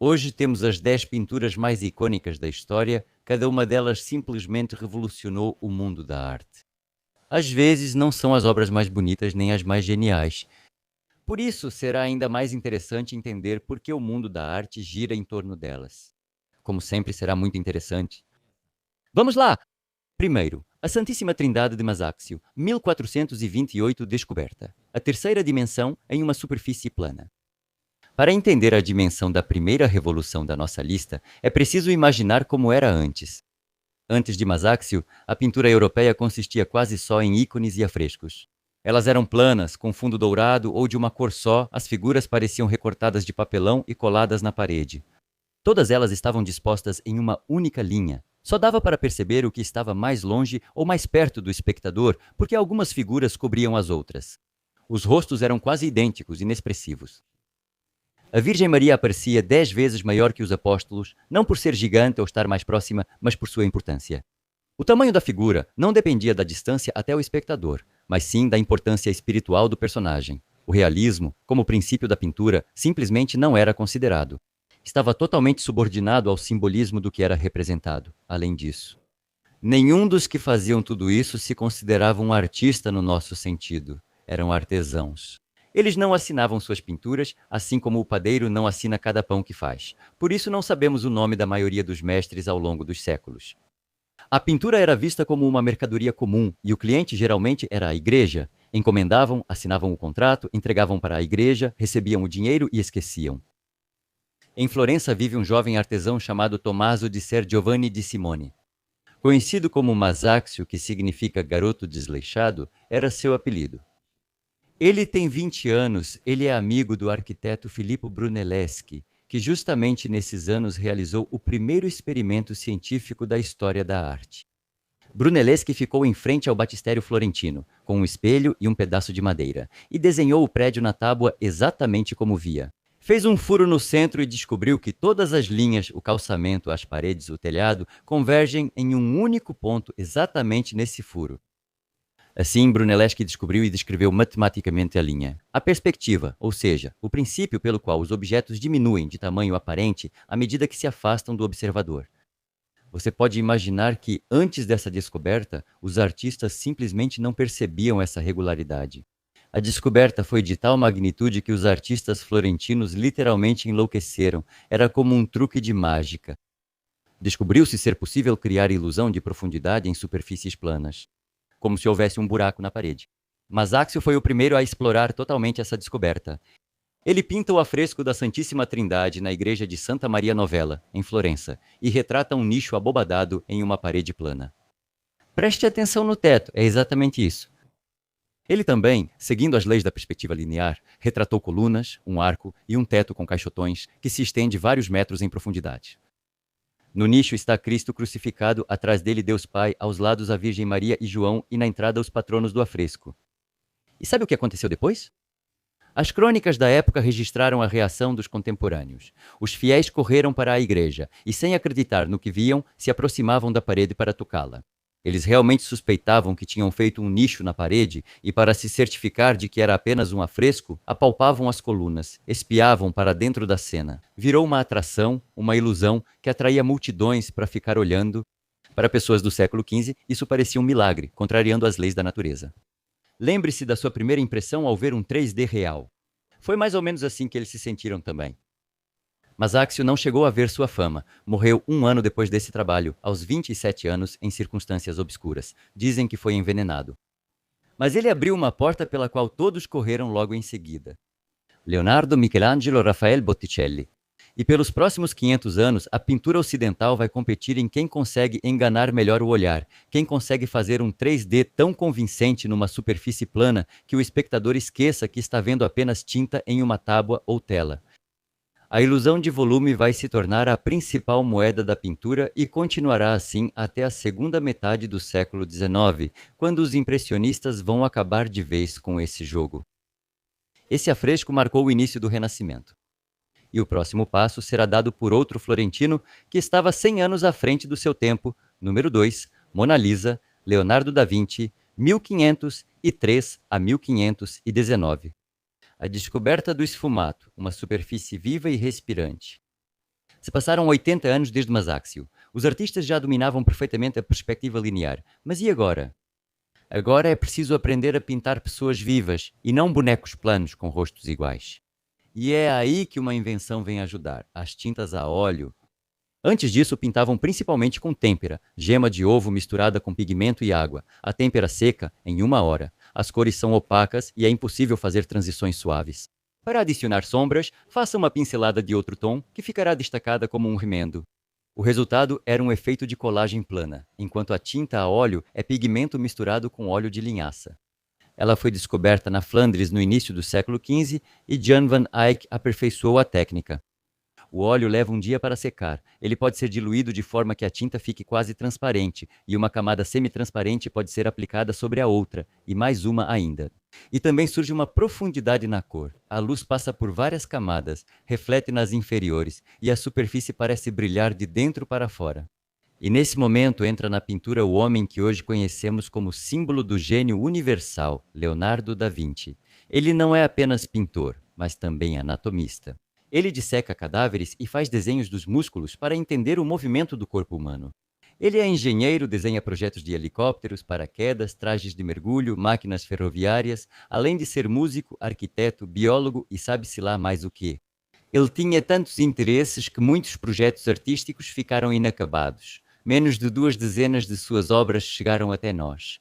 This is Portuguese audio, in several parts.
Hoje temos as 10 pinturas mais icônicas da história, cada uma delas simplesmente revolucionou o mundo da arte. Às vezes não são as obras mais bonitas nem as mais geniais. Por isso, será ainda mais interessante entender por que o mundo da arte gira em torno delas. Como sempre, será muito interessante. Vamos lá! Primeiro, a Santíssima Trindade de Masáxio, 1428 descoberta. A terceira dimensão em uma superfície plana. Para entender a dimensão da primeira revolução da nossa lista, é preciso imaginar como era antes. Antes de Masáxio, a pintura europeia consistia quase só em ícones e afrescos. Elas eram planas, com fundo dourado ou de uma cor só, as figuras pareciam recortadas de papelão e coladas na parede. Todas elas estavam dispostas em uma única linha. Só dava para perceber o que estava mais longe ou mais perto do espectador, porque algumas figuras cobriam as outras. Os rostos eram quase idênticos, inexpressivos. A Virgem Maria aparecia 10 vezes maior que os apóstolos, não por ser gigante ou estar mais próxima, mas por sua importância. O tamanho da figura não dependia da distância até o espectador, mas sim da importância espiritual do personagem. O realismo, como princípio da pintura, simplesmente não era considerado. Estava totalmente subordinado ao simbolismo do que era representado. Além disso, nenhum dos que faziam tudo isso se considerava um artista no nosso sentido. Eram artesãos. Eles não assinavam suas pinturas, assim como o padeiro não assina cada pão que faz. Por isso não sabemos o nome da maioria dos mestres ao longo dos séculos. A pintura era vista como uma mercadoria comum e o cliente geralmente era a igreja. Encomendavam, assinavam o contrato, entregavam para a igreja, recebiam o dinheiro e esqueciam. Em Florença vive um jovem artesão chamado Tommaso di Ser Giovanni di Simone. Conhecido como Masáxio, que significa garoto desleixado, era seu apelido. Ele tem 20 anos, ele é amigo do arquiteto Filippo Brunelleschi, que justamente nesses anos realizou o primeiro experimento científico da história da arte. Brunelleschi ficou em frente ao batistério florentino, com um espelho e um pedaço de madeira, e desenhou o prédio na tábua exatamente como via. Fez um furo no centro e descobriu que todas as linhas, o calçamento, as paredes, o telhado, convergem em um único ponto exatamente nesse furo. Assim, Brunelleschi descobriu e descreveu matematicamente a linha. A perspectiva, ou seja, o princípio pelo qual os objetos diminuem de tamanho aparente à medida que se afastam do observador. Você pode imaginar que, antes dessa descoberta, os artistas simplesmente não percebiam essa regularidade. A descoberta foi de tal magnitude que os artistas florentinos literalmente enlouqueceram. Era como um truque de mágica. Descobriu-se ser possível criar ilusão de profundidade em superfícies planas, como se houvesse um buraco na parede. Masáxio foi o primeiro a explorar totalmente essa descoberta. Ele pinta o afresco da Santíssima Trindade na igreja de Santa Maria Novella, em Florença, e retrata um nicho abobadado em uma parede plana. Preste atenção no teto, é exatamente isso. Ele também, seguindo as leis da perspectiva linear, retratou colunas, um arco e um teto com caixotões que se estende vários metros em profundidade. No nicho está Cristo crucificado, atrás dele Deus Pai, aos lados a Virgem Maria e João e na entrada os patronos do afresco. E sabe o que aconteceu depois? As crônicas da época registraram a reação dos contemporâneos. Os fiéis correram para a igreja e, sem acreditar no que viam, se aproximavam da parede para tocá-la. Eles realmente suspeitavam que tinham feito um nicho na parede e, para se certificar de que era apenas um afresco, apalpavam as colunas, espiavam para dentro da cena. Virou uma atração, uma ilusão que atraía multidões para ficar olhando. Para pessoas do século XV, isso parecia um milagre, contrariando as leis da natureza. Lembre-se da sua primeira impressão ao ver um 3D real. Foi mais ou menos assim que eles se sentiram também. Masáxio não chegou a ver sua fama. Morreu um ano depois desse trabalho, aos 27 anos, em circunstâncias obscuras. Dizem que foi envenenado. Mas ele abriu uma porta pela qual todos correram logo em seguida. Leonardo, Michelangelo, Rafael, Botticelli. E pelos próximos 500 anos, a pintura ocidental vai competir em quem consegue enganar melhor o olhar, quem consegue fazer um 3D tão convincente numa superfície plana que o espectador esqueça que está vendo apenas tinta em uma tábua ou tela. A ilusão de volume vai se tornar a principal moeda da pintura e continuará assim até a segunda metade do século XIX, quando os impressionistas vão acabar de vez com esse jogo. Esse afresco marcou o início do Renascimento. E o próximo passo será dado por outro florentino que estava 100 anos à frente do seu tempo, número 2, Mona Lisa, Leonardo da Vinci, 1503 a 1519. A descoberta do esfumato, uma superfície viva e respirante. Se passaram 80 anos desde Masáxio. Os artistas já dominavam perfeitamente a perspectiva linear. Mas e agora? Agora é preciso aprender a pintar pessoas vivas e não bonecos planos com rostos iguais. E é aí que uma invenção vem ajudar: as tintas a óleo. Antes disso, pintavam principalmente com têmpera, gema de ovo misturada com pigmento e água. A têmpera seca em 1 hora. As cores são opacas e é impossível fazer transições suaves. Para adicionar sombras, faça uma pincelada de outro tom, que ficará destacada como um remendo. O resultado era um efeito de colagem plana, enquanto a tinta a óleo é pigmento misturado com óleo de linhaça. Ela foi descoberta na Flandres no início do século XV e Jan van Eyck aperfeiçoou a técnica. O óleo leva um dia para secar. Ele pode ser diluído de forma que a tinta fique quase transparente, e uma camada semi-transparente pode ser aplicada sobre a outra, e mais uma ainda. E também surge uma profundidade na cor. A luz passa por várias camadas, reflete nas inferiores, e a superfície parece brilhar de dentro para fora. E nesse momento entra na pintura o homem que hoje conhecemos como símbolo do gênio universal, Leonardo da Vinci. Ele não é apenas pintor, mas também anatomista. Ele disseca cadáveres e faz desenhos dos músculos para entender o movimento do corpo humano. Ele é engenheiro, desenha projetos de helicópteros, paraquedas, trajes de mergulho, máquinas ferroviárias, além de ser músico, arquiteto, biólogo e sabe-se lá mais o quê. Ele tinha tantos interesses que muitos projetos artísticos ficaram inacabados. Menos de 2 dezenas de suas obras chegaram até nós.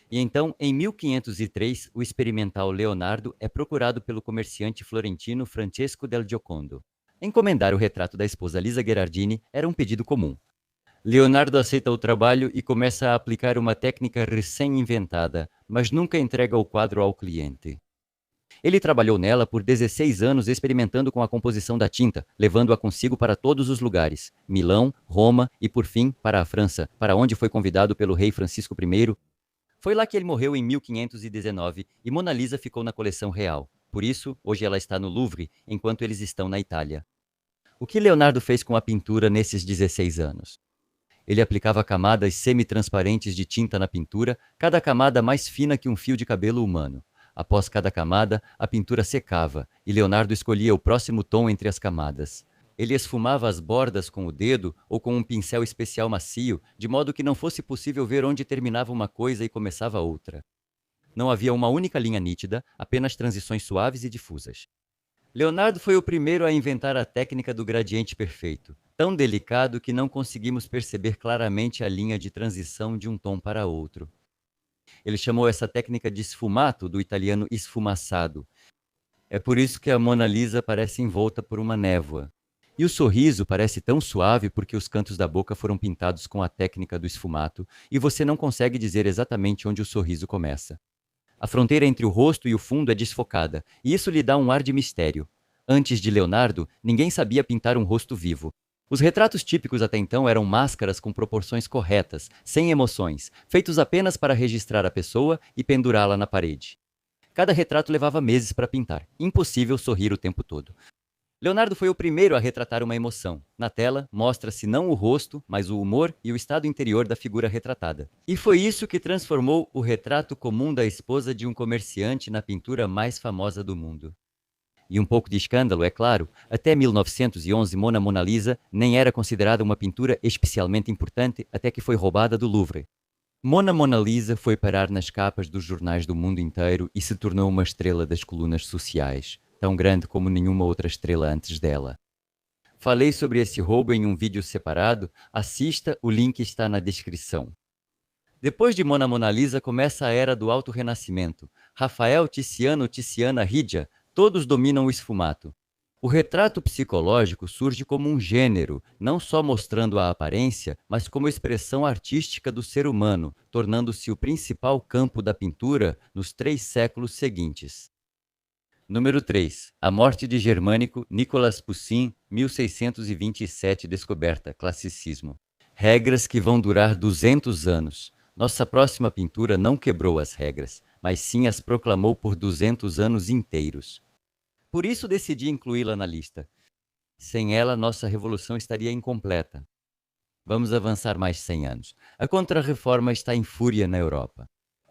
E então, em 1503, o experimental Leonardo é procurado pelo comerciante florentino Francesco del Giocondo. Encomendar o retrato da esposa Lisa Gherardini era um pedido comum. Leonardo aceita o trabalho e começa a aplicar uma técnica recém-inventada, mas nunca entrega o quadro ao cliente. Ele trabalhou nela por 16 anos experimentando com a composição da tinta, levando-a consigo para todos os lugares: Milão, Roma e, por fim, para a França, para onde foi convidado pelo rei Francisco I. Foi lá que ele morreu em 1519 e Mona Lisa ficou na coleção real. Por isso, hoje ela está no Louvre, enquanto eles estão na Itália. O que Leonardo fez com a pintura nesses 16 anos? Ele aplicava camadas semi-transparentes de tinta na pintura, cada camada mais fina que um fio de cabelo humano. Após cada camada, a pintura secava e Leonardo escolhia o próximo tom entre as camadas. Ele esfumava as bordas com o dedo ou com um pincel especial macio, de modo que não fosse possível ver onde terminava uma coisa e começava outra. Não havia uma única linha nítida, apenas transições suaves e difusas. Leonardo foi o primeiro a inventar a técnica do gradiente perfeito, tão delicado que não conseguimos perceber claramente a linha de transição de um tom para outro. Ele chamou essa técnica de sfumato, do italiano esfumaçado. É por isso que a Mona Lisa parece envolta por uma névoa. E o sorriso parece tão suave porque os cantos da boca foram pintados com a técnica do esfumato e você não consegue dizer exatamente onde o sorriso começa. A fronteira entre o rosto e o fundo é desfocada, e isso lhe dá um ar de mistério. Antes de Leonardo, ninguém sabia pintar um rosto vivo. Os retratos típicos até então eram máscaras com proporções corretas, sem emoções, feitos apenas para registrar a pessoa e pendurá-la na parede. Cada retrato levava meses para pintar, impossível sorrir o tempo todo. Leonardo foi o primeiro a retratar uma emoção. Na tela, mostra-se não o rosto, mas o humor e o estado interior da figura retratada. E foi isso que transformou o retrato comum da esposa de um comerciante na pintura mais famosa do mundo. E um pouco de escândalo, é claro, até 1911 Mona Lisa nem era considerada uma pintura especialmente importante até que foi roubada do Louvre. Mona Lisa foi parar nas capas dos jornais do mundo inteiro e se tornou uma estrela das colunas sociais, tão grande como nenhuma outra estrela antes dela. Falei sobre esse roubo em um vídeo separado, assista, o link está na descrição. Depois de Mona Lisa começa a era do Alto Renascimento. Rafael, Tiziano, Tiziana, Hidia, todos dominam o esfumato. O retrato psicológico surge como um gênero, não só mostrando a aparência, mas como expressão artística do ser humano, tornando-se o principal campo da pintura nos 3 séculos seguintes. Número 3. A morte de Germânico, Nicolas Poussin, 1627, descoberta, classicismo. Regras que vão durar 200 anos. Nossa próxima pintura não quebrou as regras, mas sim as proclamou por 200 anos inteiros. Por isso decidi incluí-la na lista. Sem ela, nossa revolução estaria incompleta. Vamos avançar mais 100 anos. A Contra-Reforma está em fúria na Europa.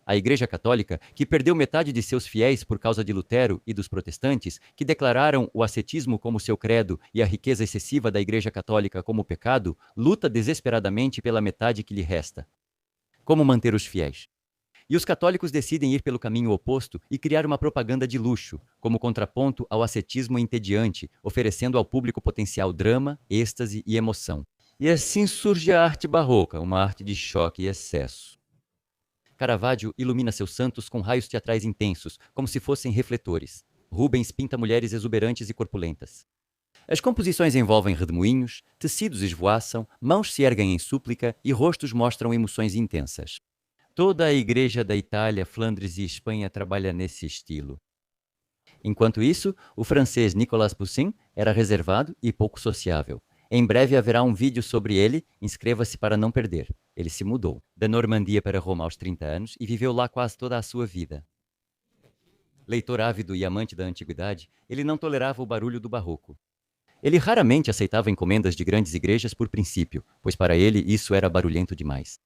A Igreja Católica, que perdeu metade de seus fiéis por causa de Lutero e dos protestantes, que declararam o ascetismo como seu credo e a riqueza excessiva da Igreja Católica como pecado, luta desesperadamente pela metade que lhe resta. Como manter os fiéis? E os católicos decidem ir pelo caminho oposto e criar uma propaganda de luxo, como contraponto ao ascetismo entediante, oferecendo ao público potencial drama, êxtase e emoção. E assim surge a arte barroca, uma arte de choque e excesso. Caravaggio ilumina seus santos com raios teatrais intensos, como se fossem refletores. Rubens pinta mulheres exuberantes e corpulentas. As composições envolvem redemoinhos, tecidos esvoaçam, mãos se erguem em súplica e rostos mostram emoções intensas. Toda a igreja da Itália, Flandres e Espanha trabalha nesse estilo. Enquanto isso, o francês Nicolas Poussin era reservado e pouco sociável. Em breve haverá um vídeo sobre ele, inscreva-se para não perder. Ele se mudou da Normandia para Roma aos 30 anos e viveu lá quase toda a sua vida. Leitor ávido e amante da antiguidade, ele não tolerava o barulho do barroco. Ele raramente aceitava encomendas de grandes igrejas por princípio, pois para ele isso era barulhento demais.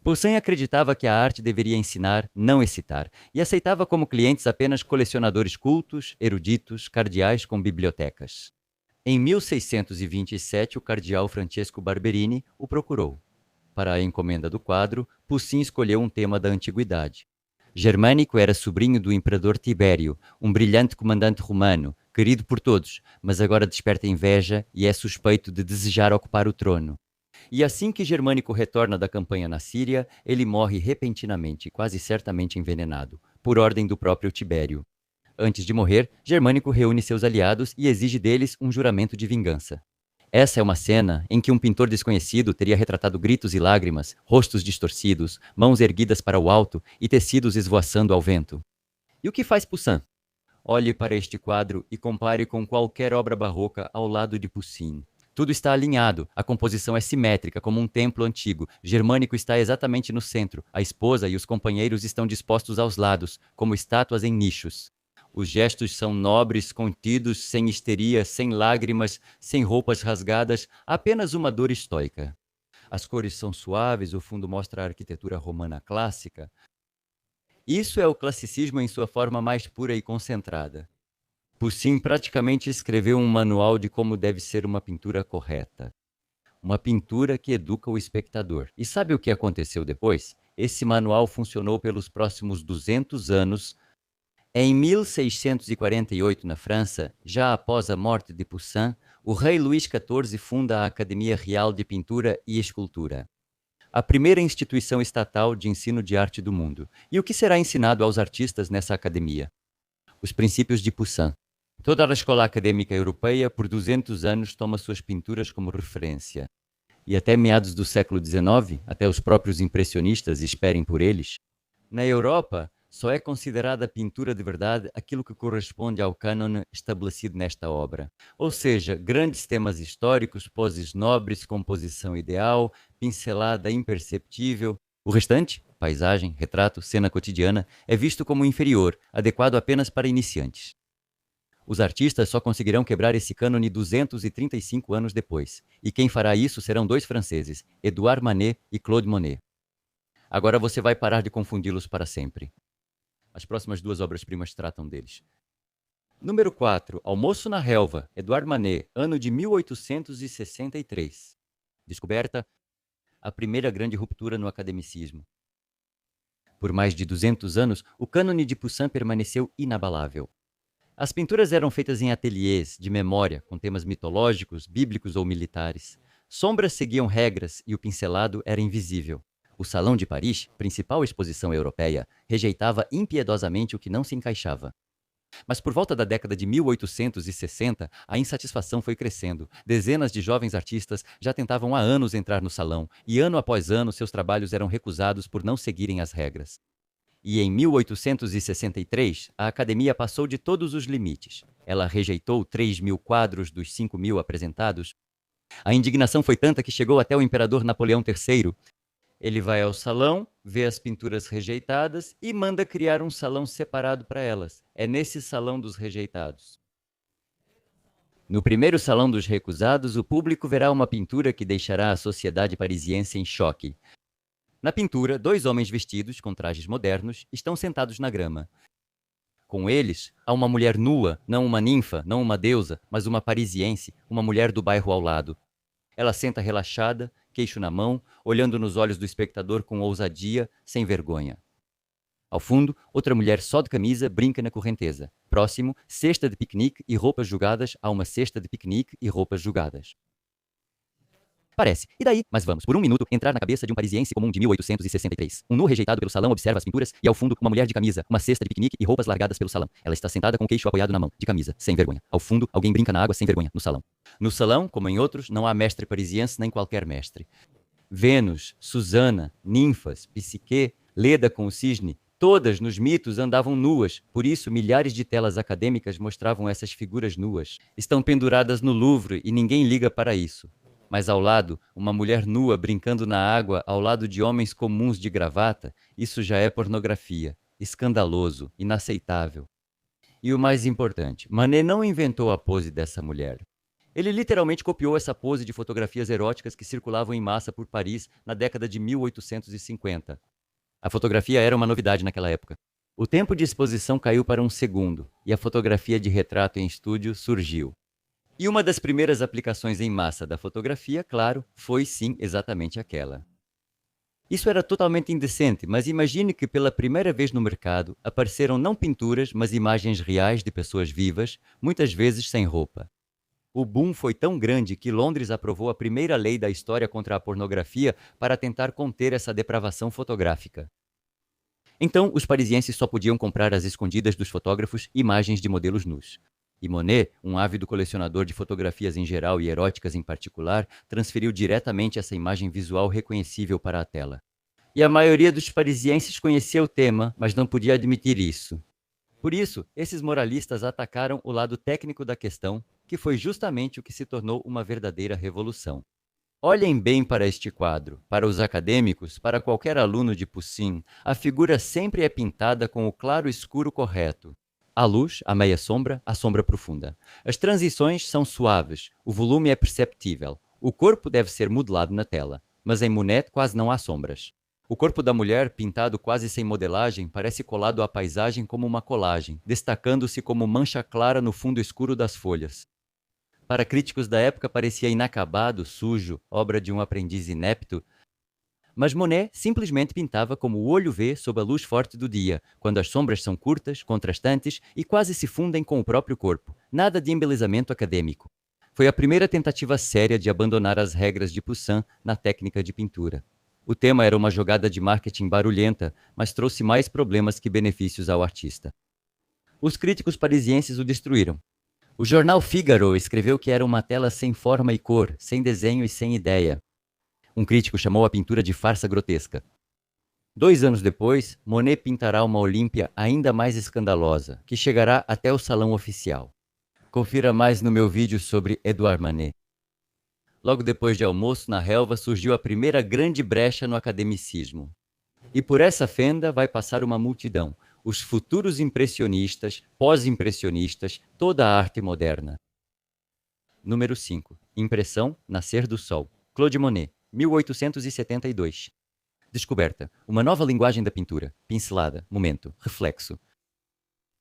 Poussin acreditava que a arte deveria ensinar, não excitar, e aceitava como clientes apenas colecionadores cultos, eruditos, cardeais com bibliotecas. Em 1627, o cardeal Francesco Barberini o procurou. Para a encomenda do quadro, Poussin escolheu um tema da antiguidade. Germânico era sobrinho do imperador Tibério, um brilhante comandante romano, querido por todos, mas agora desperta inveja e é suspeito de desejar ocupar o trono. E assim que Germânico retorna da campanha na Síria, ele morre repentinamente, quase certamente envenenado, por ordem do próprio Tibério. Antes de morrer, Germânico reúne seus aliados e exige deles um juramento de vingança. Essa é uma cena em que um pintor desconhecido teria retratado gritos e lágrimas, rostos distorcidos, mãos erguidas para o alto e tecidos esvoaçando ao vento. E o que faz Poussin? Olhe para este quadro e compare com qualquer obra barroca ao lado de Poussin. Tudo está alinhado, a composição é simétrica, como um templo antigo. Germânico está exatamente no centro, a esposa e os companheiros estão dispostos aos lados, como estátuas em nichos. Os gestos são nobres, contidos, sem histeria, sem lágrimas, sem roupas rasgadas, apenas uma dor estoica. As cores são suaves, o fundo mostra a arquitetura romana clássica. Isso é o classicismo em sua forma mais pura e concentrada. Poussin praticamente escreveu um manual de como deve ser uma pintura correta. Uma pintura que educa o espectador. E sabe o que aconteceu depois? Esse manual funcionou pelos próximos 200 anos. Em 1648, na França, já após a morte de Poussin, o rei Luís XIV funda a Academia Real de Pintura e Escultura, a primeira instituição estatal de ensino de arte do mundo. E o que será ensinado aos artistas nessa academia? Os princípios de Poussin. Toda a escola acadêmica europeia, por 200 anos, toma suas pinturas como referência. E até meados do século XIX, até os próprios impressionistas esperem por eles, na Europa, só é considerada pintura de verdade aquilo que corresponde ao cânone estabelecido nesta obra. Ou seja, grandes temas históricos, poses nobres, composição ideal, pincelada imperceptível. O restante, paisagem, retrato, cena cotidiana, é visto como inferior, adequado apenas para iniciantes. Os artistas só conseguirão quebrar esse cânone 235 anos depois. E quem fará isso serão dois franceses, Edouard Manet e Claude Monet. Agora você vai parar de confundi-los para sempre. As próximas duas obras-primas tratam deles. Número 4. Almoço na Relva, Edouard Manet, ano de 1863. Descoberta, a primeira grande ruptura no academicismo. Por mais de 200 anos, o cânone de Poussin permaneceu inabalável. As pinturas eram feitas em ateliês, de memória, com temas mitológicos, bíblicos ou militares. Sombras seguiam regras e o pincelado era invisível. O Salão de Paris, principal exposição europeia, rejeitava impiedosamente o que não se encaixava. Mas por volta da década de 1860, a insatisfação foi crescendo. Dezenas de jovens artistas já tentavam há anos entrar no salão, e ano após ano seus trabalhos eram recusados por não seguirem as regras. E em 1863, a Academia passou de todos os limites. Ela rejeitou 3.000 quadros dos 5.000 apresentados. A indignação foi tanta que chegou até o imperador Napoleão III. Ele vai ao salão, vê as pinturas rejeitadas e manda criar um salão separado para elas. É nesse salão dos rejeitados. No primeiro salão dos recusados, o público verá uma pintura que deixará a sociedade parisiense em choque. Na pintura, dois homens vestidos com trajes modernos estão sentados na grama. Com eles, há uma mulher nua, não uma ninfa, não uma deusa, mas uma parisiense, uma mulher do bairro ao lado. Ela senta relaxada, queixo na mão, olhando nos olhos do espectador com ousadia, sem vergonha. Ao fundo, outra mulher só de camisa brinca na correnteza. Próximo, cesta de piquenique e roupas jogadas a uma cesta de piquenique e roupas jogadas. Parece. E daí? Mas vamos, por um minuto, entrar na cabeça de um parisiense comum de 1863. Um nu rejeitado pelo salão observa as pinturas e, ao fundo, uma mulher de camisa, uma cesta de piquenique e roupas largadas pelo salão. Ela está sentada com o queixo apoiado na mão, de camisa, sem vergonha. Ao fundo, alguém brinca na água sem vergonha, no salão. No salão, como em outros, não há mestre parisiense nem qualquer mestre. Vênus, Susana, ninfas, Psique, Leda com o cisne, todas nos mitos andavam nuas, por isso milhares de telas acadêmicas mostravam essas figuras nuas. Estão penduradas no Louvre e ninguém liga para isso. Mas ao lado, uma mulher nua brincando na água ao lado de homens comuns de gravata, isso já é pornografia. Escandaloso, inaceitável. E o mais importante, Manet não inventou a pose dessa mulher. Ele literalmente copiou essa pose de fotografias eróticas que circulavam em massa por Paris na década de 1850. A fotografia era uma novidade naquela época. O tempo de exposição caiu para um segundo, e a fotografia de retrato em estúdio surgiu. E uma das primeiras aplicações em massa da fotografia, claro, foi sim exatamente aquela. Isso era totalmente indecente, mas imagine que pela primeira vez no mercado apareceram não pinturas, mas imagens reais de pessoas vivas, muitas vezes sem roupa. O boom foi tão grande que Londres aprovou a primeira lei da história contra a pornografia para tentar conter essa depravação fotográfica. Então, os parisienses só podiam comprar às escondidas dos fotógrafos imagens de modelos nus. E Monet, um ávido colecionador de fotografias em geral e eróticas em particular, transferiu diretamente essa imagem visual reconhecível para a tela. E a maioria dos parisienses conhecia o tema, mas não podia admitir isso. Por isso, esses moralistas atacaram o lado técnico da questão, que foi justamente o que se tornou uma verdadeira revolução. Olhem bem para este quadro. Para os acadêmicos, para qualquer aluno de Poussin, a figura sempre é pintada com o claro-escuro correto. A luz, a meia sombra, a sombra profunda. As transições são suaves, o volume é perceptível. O corpo deve ser modelado na tela, mas em Monet quase não há sombras. O corpo da mulher, pintado quase sem modelagem, parece colado à paisagem como uma colagem, destacando-se como mancha clara no fundo escuro das folhas. Para críticos da época parecia inacabado, sujo, obra de um aprendiz inepto, mas Monet simplesmente pintava como o olho vê sob a luz forte do dia, quando as sombras são curtas, contrastantes e quase se fundem com o próprio corpo. Nada de embelezamento acadêmico. Foi a primeira tentativa séria de abandonar as regras de Poussin na técnica de pintura. O tema era uma jogada de marketing barulhenta, mas trouxe mais problemas que benefícios ao artista. Os críticos parisienses o destruíram. O jornal Figaro escreveu que era uma tela sem forma e cor, sem desenho e sem ideia. Um crítico chamou a pintura de farsa grotesca. 2 anos depois, Monet pintará uma Olímpia ainda mais escandalosa, que chegará até o salão oficial. Confira mais no meu vídeo sobre Edouard Manet. Logo depois de almoço, na relva, surgiu a primeira grande brecha no academicismo. E por essa fenda vai passar uma multidão, os futuros impressionistas, pós-impressionistas, toda a arte moderna. Número 5. Impressão, Nascer do Sol. Claude Monet, 1872. Descoberta. Uma nova linguagem da pintura. Pincelada. Momento. Reflexo.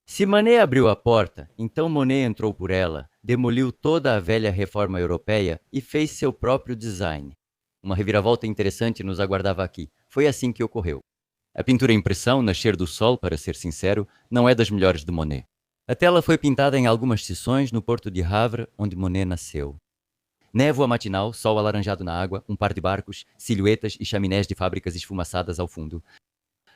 Se Manet abriu a porta, então Monet entrou por ela, demoliu toda a velha reforma europeia e fez seu próprio design. Uma reviravolta interessante nos aguardava aqui. Foi assim que ocorreu. A pintura impressão, Nascer do Sol, para ser sincero, não é das melhores de Monet. A tela foi pintada em algumas sessões no porto de Havre, onde Monet nasceu. Névoa matinal, sol alaranjado na água, um par de barcos, silhuetas e chaminés de fábricas esfumaçadas ao fundo.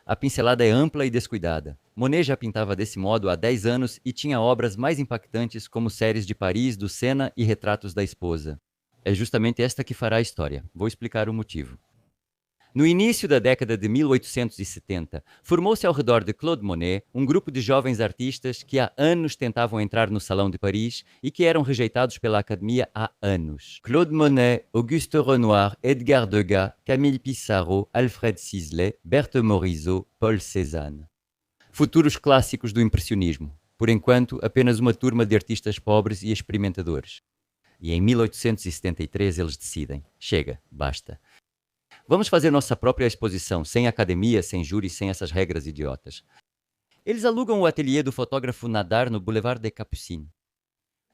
A pincelada é ampla e descuidada. Monet já pintava desse modo há 10 anos e tinha obras mais impactantes como séries de Paris, do Sena e retratos da esposa. É justamente esta que fará a história. Vou explicar o motivo. No início da década de 1870, formou-se ao redor de Claude Monet um grupo de jovens artistas que há anos tentavam entrar no Salão de Paris e que eram rejeitados pela Academia há anos. Claude Monet, Auguste Renoir, Edgar Degas, Camille Pissarro, Alfred Sisley, Berthe Morisot, Paul Cézanne. Futuros clássicos do impressionismo. Por enquanto, apenas uma turma de artistas pobres e experimentadores. E em 1873 eles decidem: chega, basta. Vamos fazer nossa própria exposição, sem academia, sem júri, sem essas regras idiotas. Eles alugam o ateliê do fotógrafo Nadar no Boulevard des Capucines.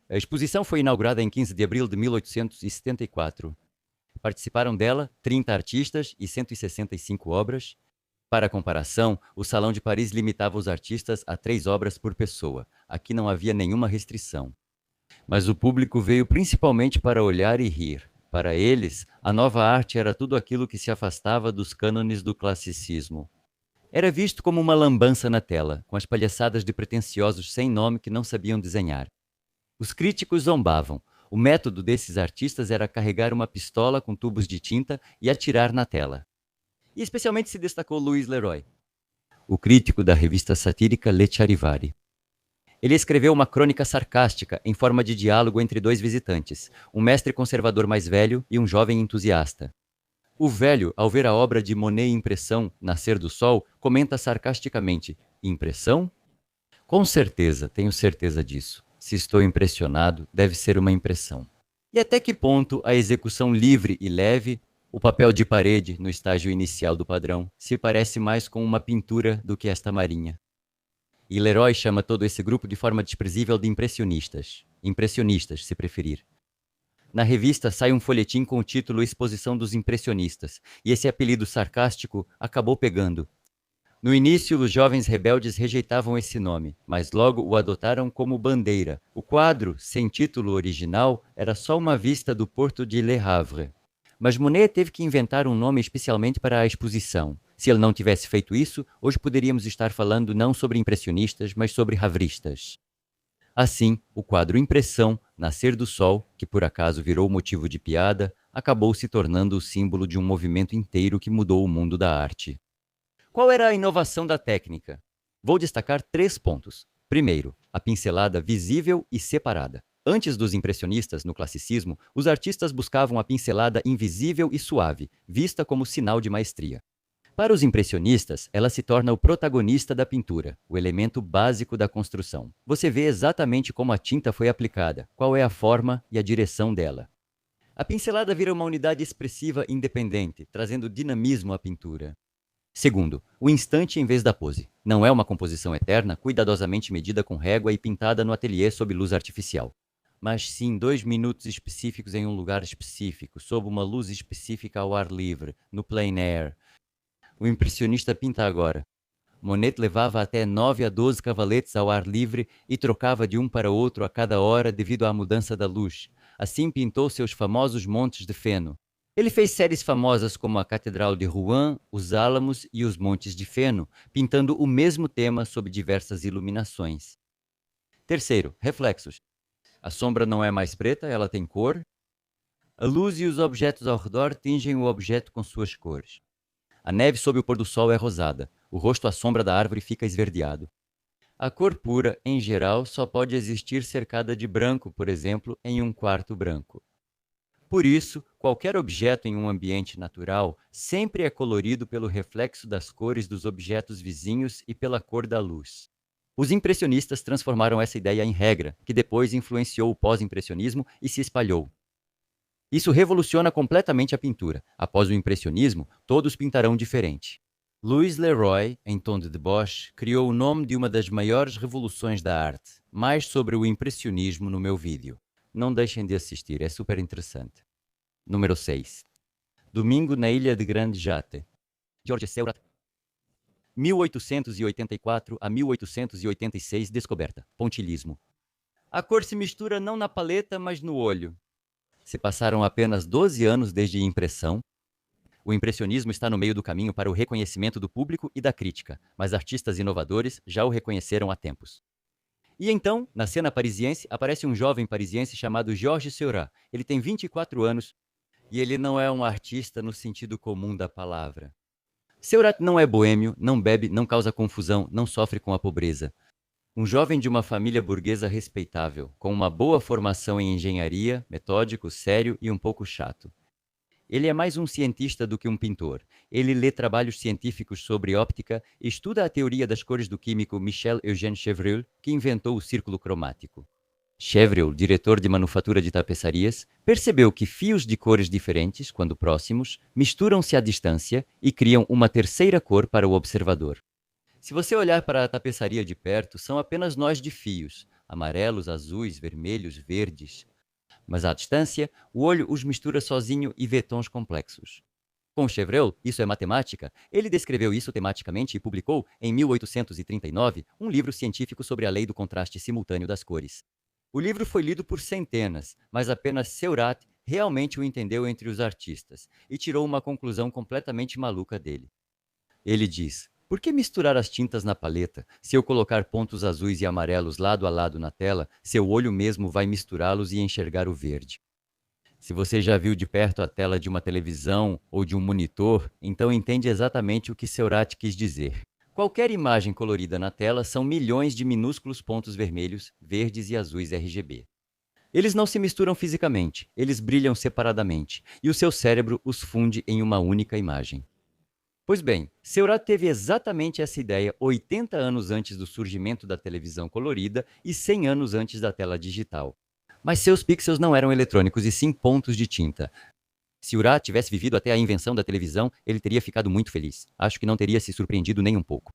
A exposição foi inaugurada em 15 de abril de 1874. Participaram dela 30 artistas e 165 obras. Para comparação, o Salão de Paris limitava os artistas a 3 obras por pessoa. Aqui não havia nenhuma restrição. Mas o público veio principalmente para olhar e rir. Para eles, a nova arte era tudo aquilo que se afastava dos cânones do classicismo. Era visto como uma lambança na tela, com as palhaçadas de pretensiosos sem nome que não sabiam desenhar. Os críticos zombavam. O método desses artistas era carregar uma pistola com tubos de tinta e atirar na tela. E especialmente se destacou Louis Leroy, o crítico da revista satírica Le Charivari. Ele escreveu uma crônica sarcástica em forma de diálogo entre 2 visitantes, um mestre conservador mais velho e um jovem entusiasta. O velho, ao ver a obra de Monet Impressão, Nascer do Sol, comenta sarcasticamente: impressão? Com certeza, tenho certeza disso. Se estou impressionado, deve ser uma impressão. E até que ponto a execução livre e leve, o papel de parede no estágio inicial do padrão, se parece mais com uma pintura do que esta marinha? E Leroy chama todo esse grupo de forma desprezível de impressionistas. Impressionistas, se preferir. Na revista sai um folhetim com o título Exposição dos Impressionistas, e esse apelido sarcástico acabou pegando. No início, os jovens rebeldes rejeitavam esse nome, mas logo o adotaram como bandeira. O quadro, sem título original, era só uma vista do porto de Le Havre. Mas Monet teve que inventar um nome especialmente para a exposição. Se ele não tivesse feito isso, hoje poderíamos estar falando não sobre impressionistas, mas sobre havristas. Assim, o quadro Impressão, Nascer do Sol, que por acaso virou motivo de piada, acabou se tornando o símbolo de um movimento inteiro que mudou o mundo da arte. Qual era a inovação da técnica? Vou destacar 3 pontos. Primeiro, a pincelada visível e separada. Antes dos impressionistas, no classicismo, os artistas buscavam a pincelada invisível e suave, vista como sinal de maestria. Para os impressionistas, ela se torna o protagonista da pintura, o elemento básico da construção. Você vê exatamente como a tinta foi aplicada, qual é a forma e a direção dela. A pincelada vira uma unidade expressiva independente, trazendo dinamismo à pintura. Segundo, o instante em vez da pose. Não é uma composição eterna, cuidadosamente medida com régua e pintada no ateliê sob luz artificial. Mas sim 2 minutos específicos em um lugar específico, sob uma luz específica ao ar livre, no plein air. O impressionista pinta agora. Monet levava até 9 a 12 cavaletes ao ar livre e trocava de um para outro a cada hora devido à mudança da luz. Assim pintou seus famosos Montes de Feno. Ele fez séries famosas como a Catedral de Rouen, os Álamos e os Montes de Feno, pintando o mesmo tema sob diversas iluminações. Terceiro, reflexos. A sombra não é mais preta, ela tem cor. A luz e os objetos ao redor tingem o objeto com suas cores. A neve sob o pôr do sol é rosada, o rosto à sombra da árvore fica esverdeado. A cor pura, em geral, só pode existir cercada de branco, por exemplo, em um quarto branco. Por isso, qualquer objeto em um ambiente natural sempre é colorido pelo reflexo das cores dos objetos vizinhos e pela cor da luz. Os impressionistas transformaram essa ideia em regra, que depois influenciou o pós-impressionismo e se espalhou. Isso revoluciona completamente a pintura. Após o impressionismo, todos pintarão diferente. Louis Leroy, em tom de deboche, criou o nome de uma das maiores revoluções da arte. Mais sobre o impressionismo no meu vídeo. Não deixem de assistir, é super interessante. Número 6. Domingo na ilha de Grande Jatte. Georges Seurat. 1884 a 1886, descoberta. Pontilhismo. A cor se mistura não na paleta, mas no olho. Se passaram apenas 12 anos desde a impressão, o impressionismo está no meio do caminho para o reconhecimento do público e da crítica, mas artistas inovadores já o reconheceram há tempos. E então, na cena parisiense, aparece um jovem parisiense chamado Georges Seurat. Ele tem 24 anos e ele não é um artista no sentido comum da palavra. Seurat não é boêmio, não bebe, não causa confusão, não sofre com a pobreza. Um jovem de uma família burguesa respeitável, com uma boa formação em engenharia, metódico, sério e um pouco chato. Ele é mais um cientista do que um pintor. Ele lê trabalhos científicos sobre óptica e estuda a teoria das cores do químico Michel Eugène Chevreul, que inventou o círculo cromático. Chevreul, diretor de manufatura de tapeçarias, percebeu que fios de cores diferentes, quando próximos, misturam-se à distância e criam uma terceira cor para o observador. Se você olhar para a tapeçaria de perto, são apenas nós de fios, amarelos, azuis, vermelhos, verdes. Mas à distância, o olho os mistura sozinho e vê tons complexos. Com Chevreul, isso é matemática, ele descreveu isso tematicamente e publicou, em 1839, um livro científico sobre a lei do contraste simultâneo das cores. O livro foi lido por centenas, mas apenas Seurat realmente o entendeu entre os artistas e tirou uma conclusão completamente maluca dele. Ele diz: por que misturar as tintas na paleta? Se eu colocar pontos azuis e amarelos lado a lado na tela, seu olho mesmo vai misturá-los e enxergar o verde. Se você já viu de perto a tela de uma televisão ou de um monitor, então entende exatamente o que Seurat quis dizer. Qualquer imagem colorida na tela são milhões de minúsculos pontos vermelhos, verdes e azuis RGB. Eles não se misturam fisicamente, eles brilham separadamente, e o seu cérebro os funde em uma única imagem. Pois bem, Seurat teve exatamente essa ideia 80 anos antes do surgimento da televisão colorida e 100 anos antes da tela digital. Mas seus pixels não eram eletrônicos e sim pontos de tinta. Se Urá tivesse vivido até a invenção da televisão, ele teria ficado muito feliz. Acho que não teria se surpreendido nem um pouco.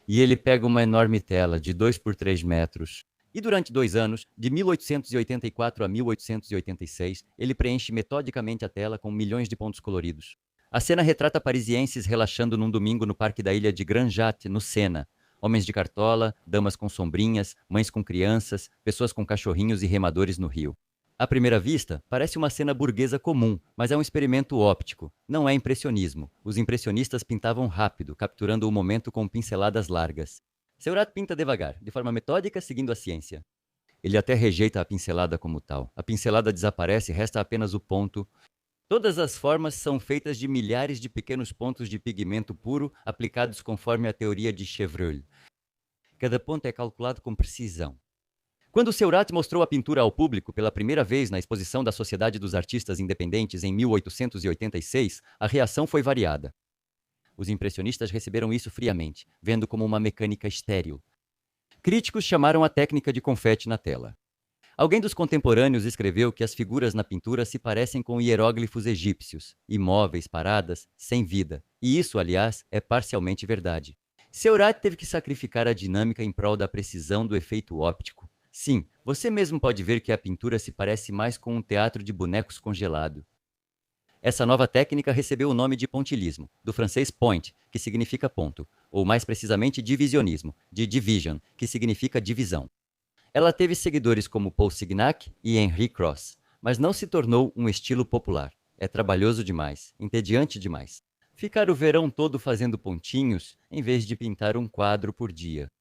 E ele pega uma enorme tela de 2 por 3 metros. E durante 2 anos, de 1884 a 1886, ele preenche metodicamente a tela com milhões de pontos coloridos. A cena retrata parisienses relaxando num domingo no parque da ilha de Grand Jatte, no Sena. Homens de cartola, damas com sombrinhas, mães com crianças, pessoas com cachorrinhos e remadores no rio. À primeira vista, parece uma cena burguesa comum, mas é um experimento óptico. Não é impressionismo. Os impressionistas pintavam rápido, capturando o momento com pinceladas largas. Seurat pinta devagar, de forma metódica, seguindo a ciência. Ele até rejeita a pincelada como tal. A pincelada desaparece e resta apenas o ponto. Todas as formas são feitas de milhares de pequenos pontos de pigmento puro aplicados conforme a teoria de Chevreul. Cada ponto é calculado com precisão. Quando Seurat mostrou a pintura ao público pela primeira vez na exposição da Sociedade dos Artistas Independentes em 1886, a reação foi variada. Os impressionistas receberam isso friamente, vendo como uma mecânica estéril. Críticos chamaram a técnica de confete na tela. Alguém dos contemporâneos escreveu que as figuras na pintura se parecem com hieróglifos egípcios, imóveis, paradas, sem vida. E isso, aliás, é parcialmente verdade. Seurat teve que sacrificar a dinâmica em prol da precisão do efeito óptico. Sim, você mesmo pode ver que a pintura se parece mais com um teatro de bonecos congelado. Essa nova técnica recebeu o nome de pontilhismo, do francês point, que significa ponto, ou mais precisamente divisionismo, de division, que significa divisão. Ela teve seguidores como Paul Signac e Henri Cross, mas não se tornou um estilo popular. É trabalhoso demais, entediante demais. Ficar o verão todo fazendo pontinhos, em vez de pintar um quadro por dia.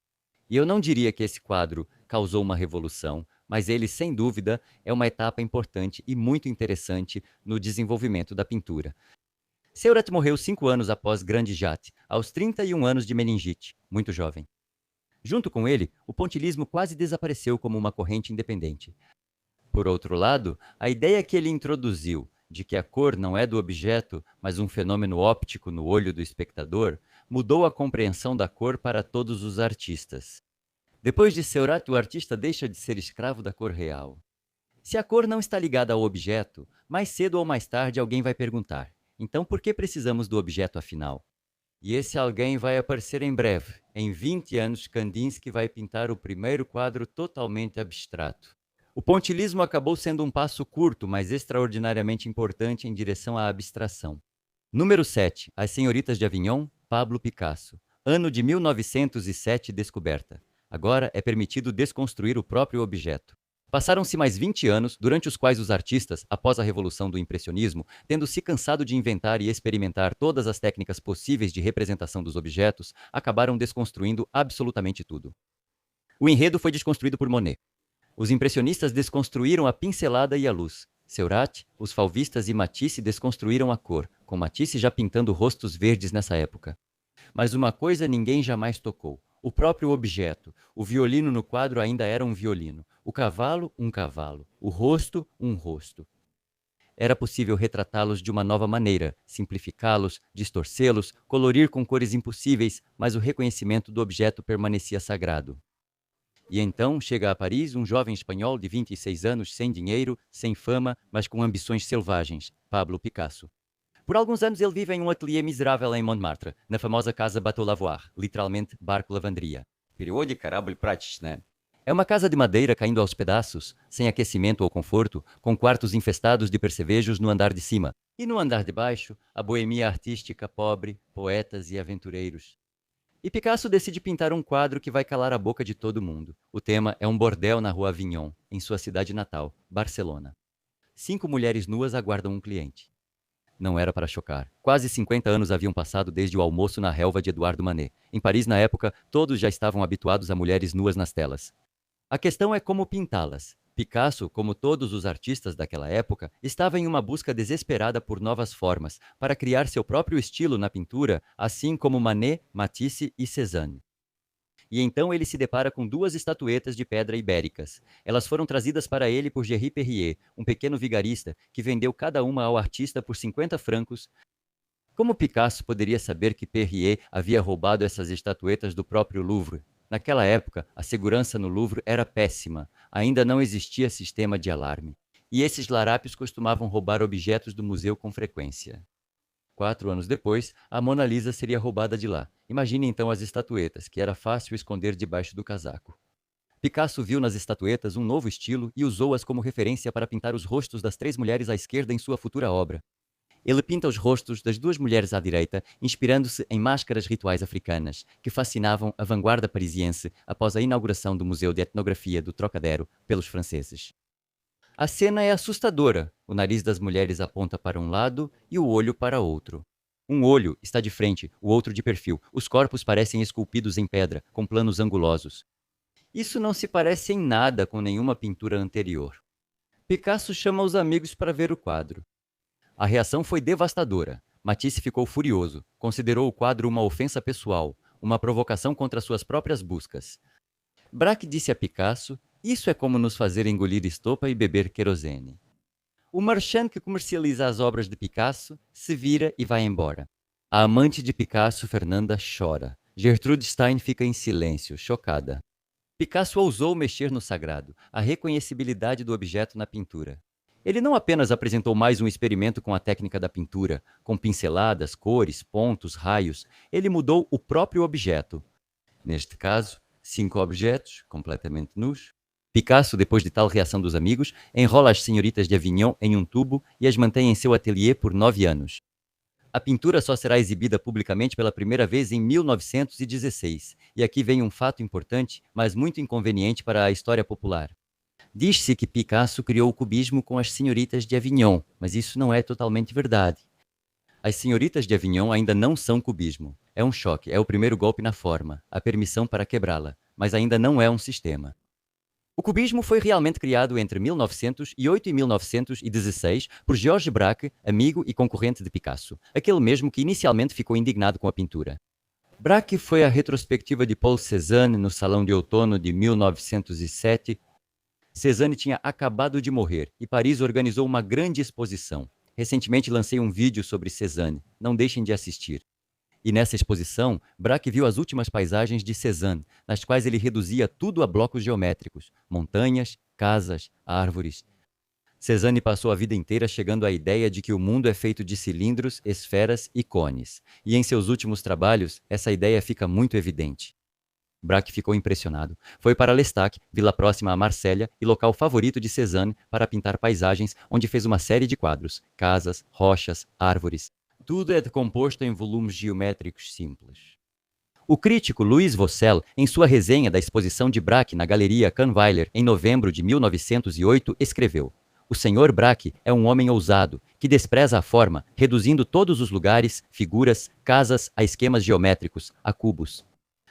E eu não diria que esse quadro causou uma revolução, mas ele, sem dúvida, é uma etapa importante e muito interessante no desenvolvimento da pintura. Seurat morreu 5 anos após Grande Jatte, aos 31 anos de meningite, muito jovem. Junto com ele, o pontilhismo quase desapareceu como uma corrente independente. Por outro lado, a ideia que ele introduziu de que a cor não é do objeto, mas um fenômeno óptico no olho do espectador, mudou a compreensão da cor para todos os artistas. Depois de Seurat, o artista deixa de ser escravo da cor real. Se a cor não está ligada ao objeto, mais cedo ou mais tarde alguém vai perguntar: então por que precisamos do objeto afinal? E esse alguém vai aparecer em breve. Em 20 anos, Kandinsky vai pintar o primeiro quadro totalmente abstrato. O pontilhismo acabou sendo um passo curto, mas extraordinariamente importante em direção à abstração. Número 7. As Senhoritas de Avignon, Pablo Picasso. Ano de 1907, descoberta. Agora é permitido desconstruir o próprio objeto. Passaram-se mais 20 anos, durante os quais os artistas, após a revolução do impressionismo, tendo se cansado de inventar e experimentar todas as técnicas possíveis de representação dos objetos, acabaram desconstruindo absolutamente tudo. O enredo foi desconstruído por Monet. Os impressionistas desconstruíram a pincelada e a luz. Seurat, os fauvistas e Matisse desconstruíram a cor, com Matisse já pintando rostos verdes nessa época. Mas uma coisa ninguém jamais tocou: o próprio objeto. O violino no quadro ainda era um violino. O cavalo, um cavalo. O rosto, um rosto. Era possível retratá-los de uma nova maneira, simplificá-los, distorcê-los, colorir com cores impossíveis, mas o reconhecimento do objeto permanecia sagrado. E então chega a Paris um jovem espanhol de 26 anos, sem dinheiro, sem fama, mas com ambições selvagens, Pablo Picasso. Por alguns anos ele vive em um ateliê miserável em Montmartre, na famosa casa Bateau Lavoir, literalmente barco lavanderia. Переводе корабль прачечная. É uma casa de madeira caindo aos pedaços, sem aquecimento ou conforto, com quartos infestados de percevejos no andar de cima. E no andar de baixo, a boemia artística pobre, poetas e aventureiros. E Picasso decide pintar um quadro que vai calar a boca de todo mundo. O tema é um bordel na rua Avignon, em sua cidade natal, Barcelona. 5 mulheres nuas aguardam um cliente. Não era para chocar. Quase 50 anos haviam passado desde o almoço na relva de Eduardo Manet. Em Paris, na época, todos já estavam habituados a mulheres nuas nas telas. A questão é como pintá-las. Picasso, como todos os artistas daquela época, estava em uma busca desesperada por novas formas, para criar seu próprio estilo na pintura, assim como Manet, Matisse e Cézanne. E então ele se depara com 2 estatuetas de pedra ibéricas. Elas foram trazidas para ele por Gerry Perrier, um pequeno vigarista, que vendeu cada uma ao artista por 50 francos. Como Picasso poderia saber que Perrier havia roubado essas estatuetas do próprio Louvre? Naquela época, a segurança no Louvre era péssima. Ainda não existia sistema de alarme. E esses larápios costumavam roubar objetos do museu com frequência. 4 anos depois, a Mona Lisa seria roubada de lá. Imagine então as estatuetas, que era fácil esconder debaixo do casaco. Picasso viu nas estatuetas um novo estilo e usou-as como referência para pintar os rostos das 3 mulheres à esquerda em sua futura obra. Ele pinta os rostos das 2 mulheres à direita, inspirando-se em máscaras rituais africanas, que fascinavam a vanguarda parisiense após a inauguração do Museu de Etnografia do Trocadero pelos franceses. A cena é assustadora. O nariz das mulheres aponta para um lado e o olho para outro. Um olho está de frente, o outro de perfil. Os corpos parecem esculpidos em pedra, com planos angulosos. Isso não se parece em nada com nenhuma pintura anterior. Picasso chama os amigos para ver o quadro. A reação foi devastadora. Matisse ficou furioso. Considerou o quadro uma ofensa pessoal, uma provocação contra suas próprias buscas. Braque disse a Picasso: "Isso é como nos fazer engolir estopa e beber querosene." O marchand que comercializa as obras de Picasso se vira e vai embora. A amante de Picasso, Fernanda, chora. Gertrude Stein fica em silêncio, chocada. Picasso ousou mexer no sagrado, a reconhecibilidade do objeto na pintura. Ele não apenas apresentou mais um experimento com a técnica da pintura, com pinceladas, cores, pontos, raios. Ele mudou o próprio objeto. Neste caso, 5 objetos, completamente nus. Picasso, depois de tal reação dos amigos, enrola as senhoritas de Avignon em um tubo e as mantém em seu ateliê por 9 anos. A pintura só será exibida publicamente pela primeira vez em 1916. E aqui vem um fato importante, mas muito inconveniente para a história popular. Diz-se que Picasso criou o cubismo com as senhoritas de Avignon, mas isso não é totalmente verdade. As senhoritas de Avignon ainda não são cubismo. É um choque, é o primeiro golpe na forma, a permissão para quebrá-la, mas ainda não é um sistema. O cubismo foi realmente criado entre 1908 e 1916 por Georges Braque, amigo e concorrente de Picasso, aquele mesmo que inicialmente ficou indignado com a pintura. Braque foi à retrospectiva de Paul Cézanne no Salão de Outono de 1907. Cézanne tinha acabado de morrer e Paris organizou uma grande exposição. Recentemente lancei um vídeo sobre Cézanne, não deixem de assistir. E nessa exposição, Braque viu as últimas paisagens de Cézanne, nas quais ele reduzia tudo a blocos geométricos, montanhas, casas, árvores. Cézanne passou a vida inteira chegando à ideia de que o mundo é feito de cilindros, esferas e cones. E em seus últimos trabalhos, essa ideia fica muito evidente. Braque ficou impressionado. Foi para L'Estaque, vila próxima a Marsella e local favorito de Cézanne para pintar paisagens, onde fez uma série de quadros, casas, rochas, árvores. Tudo é composto em volumes geométricos simples. O crítico Louis Vaucel, em sua resenha da exposição de Braque na Galeria Kahnweiler em novembro de 1908, escreveu: "O Sr. Braque é um homem ousado, que despreza a forma, reduzindo todos os lugares, figuras, casas a esquemas geométricos, a cubos."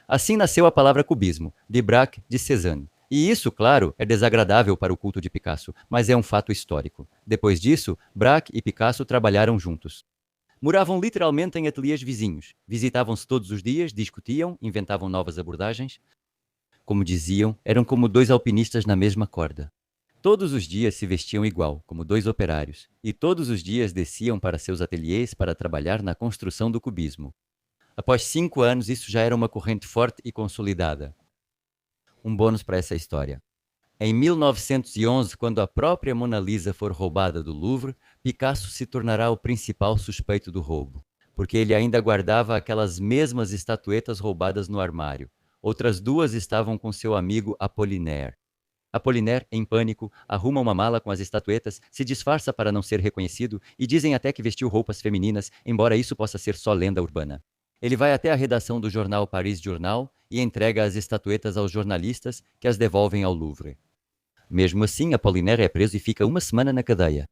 Assim nasceu a palavra cubismo, de Braque de Cézanne. E isso, claro, é desagradável para o culto de Picasso, mas é um fato histórico. Depois disso, Braque e Picasso trabalharam juntos. Moravam literalmente em ateliês vizinhos. Visitavam-se todos os dias, discutiam, inventavam novas abordagens. Como diziam, eram como 2 alpinistas na mesma corda. Todos os dias se vestiam igual, como 2 operários, e todos os dias desciam para seus ateliês para trabalhar na construção do cubismo. Após 5 anos, isso já era uma corrente forte e consolidada. Um bônus para essa história. Em 1911, quando a própria Mona Lisa for roubada do Louvre, Picasso se tornará o principal suspeito do roubo, porque ele ainda guardava aquelas mesmas estatuetas roubadas no armário. Outras duas estavam com seu amigo Apollinaire. Apollinaire, em pânico, arruma uma mala com as estatuetas, se disfarça para não ser reconhecido e dizem até que vestiu roupas femininas, embora isso possa ser só lenda urbana. Ele vai até a redação do jornal Paris Journal e entrega as estatuetas aos jornalistas, que as devolvem ao Louvre. Mesmo assim, Apollinaire é preso e fica uma semana na cadeia.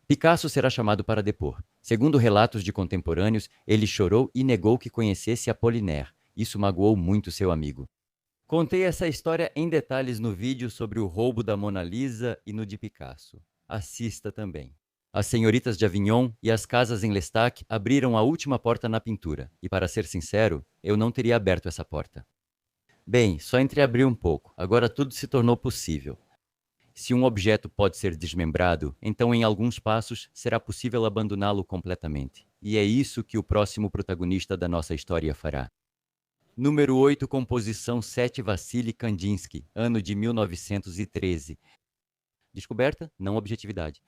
Picasso será chamado para depor. Segundo relatos de contemporâneos, ele chorou e negou que conhecesse Apollinaire. Isso magoou muito seu amigo. Contei essa história em detalhes no vídeo sobre o roubo da Mona Lisa e no de Picasso. Assista também. As senhoritas de Avignon e as casas em L'Estaque abriram a última porta na pintura, e para ser sincero, eu não teria aberto essa porta. Bem, só entreabri um pouco, agora tudo se tornou possível. Se um objeto pode ser desmembrado, então em alguns passos será possível abandoná-lo completamente. E é isso que o próximo protagonista da nossa história fará. Número 8, composição 7, Vassily Kandinsky, ano de 1913. Descoberta? Não objetividade.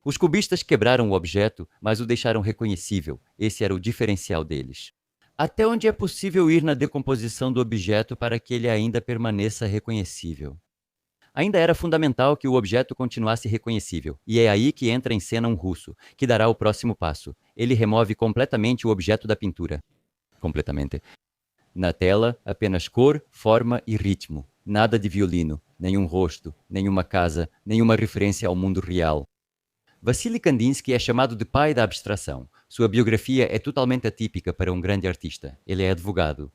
Os cubistas quebraram o objeto, mas o deixaram reconhecível. Esse era o diferencial deles. Até onde é possível ir na decomposição do objeto para que ele ainda permaneça reconhecível? Ainda era fundamental que o objeto continuasse reconhecível, e é aí que entra em cena um russo, que dará o próximo passo. Ele remove completamente o objeto da pintura. Completamente. Na tela, apenas cor, forma e ritmo. Nada de violino, nenhum rosto, nenhuma casa, nenhuma referência ao mundo real. Vassily Kandinsky é chamado de pai da abstração. Sua biografia é totalmente atípica para um grande artista. Ele é advogado.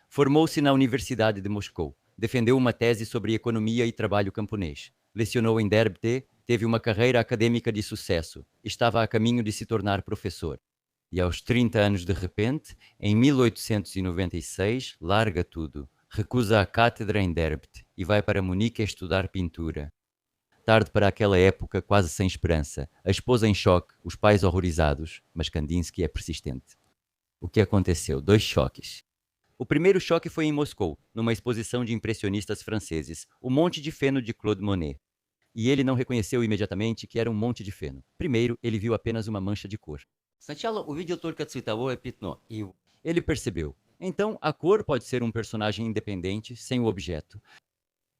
Formou-se na Universidade de Moscou. Defendeu uma tese sobre economia e trabalho camponês. Lecionou em Derbte, teve uma carreira acadêmica de sucesso. Estava a caminho de se tornar professor. E aos 30 anos de repente, em 1896, larga tudo. Recusa a cátedra em Derbte e vai para Munique estudar pintura. Tarde para aquela época, quase sem esperança. A esposa em choque, os pais horrorizados, mas Kandinsky é persistente. O que aconteceu? 2 choques. O primeiro choque foi em Moscou, numa exposição de impressionistas franceses, O Monte de Feno de Claude Monet. E ele não reconheceu imediatamente que era um monte de feno. Primeiro, ele viu apenas uma mancha de cor. Сначала увидел только цветовое пятно. Ele percebeu. Então, a cor pode ser um personagem independente, sem o objeto.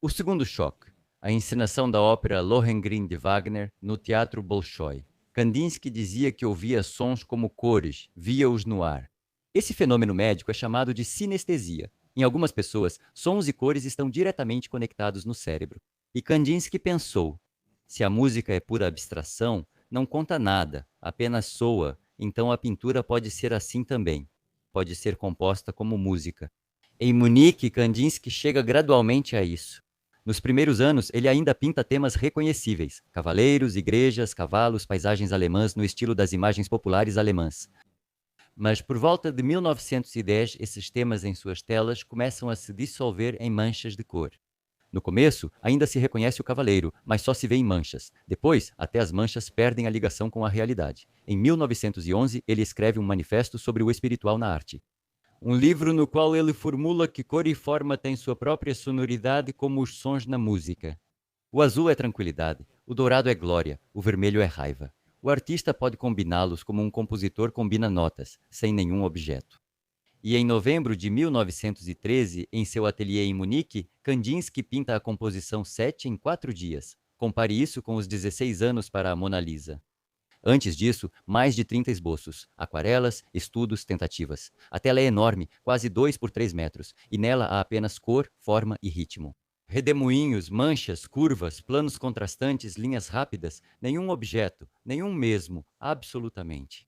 O segundo choque. A encenação da ópera Lohengrin de Wagner no Teatro Bolshoi. Kandinsky dizia que ouvia sons como cores, via-os no ar. Esse fenômeno médico é chamado de sinestesia. Em algumas pessoas, sons e cores estão diretamente conectados no cérebro. E Kandinsky pensou: se a música é pura abstração, não conta nada, apenas soa, então a pintura pode ser assim também. Pode ser composta como música. Em Munique, Kandinsky chega gradualmente a isso. Nos primeiros anos, ele ainda pinta temas reconhecíveis: cavaleiros, igrejas, cavalos, paisagens alemãs no estilo das imagens populares alemãs. Mas por volta de 1910, esses temas em suas telas começam a se dissolver em manchas de cor. No começo, ainda se reconhece o cavaleiro, mas só se vê em manchas. Depois, até as manchas perdem a ligação com a realidade. Em 1911, ele escreve um manifesto sobre o espiritual na arte. Um livro no qual ele formula que cor e forma têm sua própria sonoridade como os sons na música. O azul é tranquilidade, o dourado é glória, o vermelho é raiva. O artista pode combiná-los como um compositor combina notas, sem nenhum objeto. E em novembro de 1913, em seu ateliê em Munique, Kandinsky pinta a composição 7 em 4 dias. Compare isso com os 16 anos para a Mona Lisa. Antes disso, mais de 30 esboços, aquarelas, estudos, tentativas. A tela é enorme, quase 2 por 3 metros, e nela há apenas cor, forma e ritmo. Redemoinhos, manchas, curvas, planos contrastantes, linhas rápidas, nenhum objeto, nenhum mesmo, absolutamente.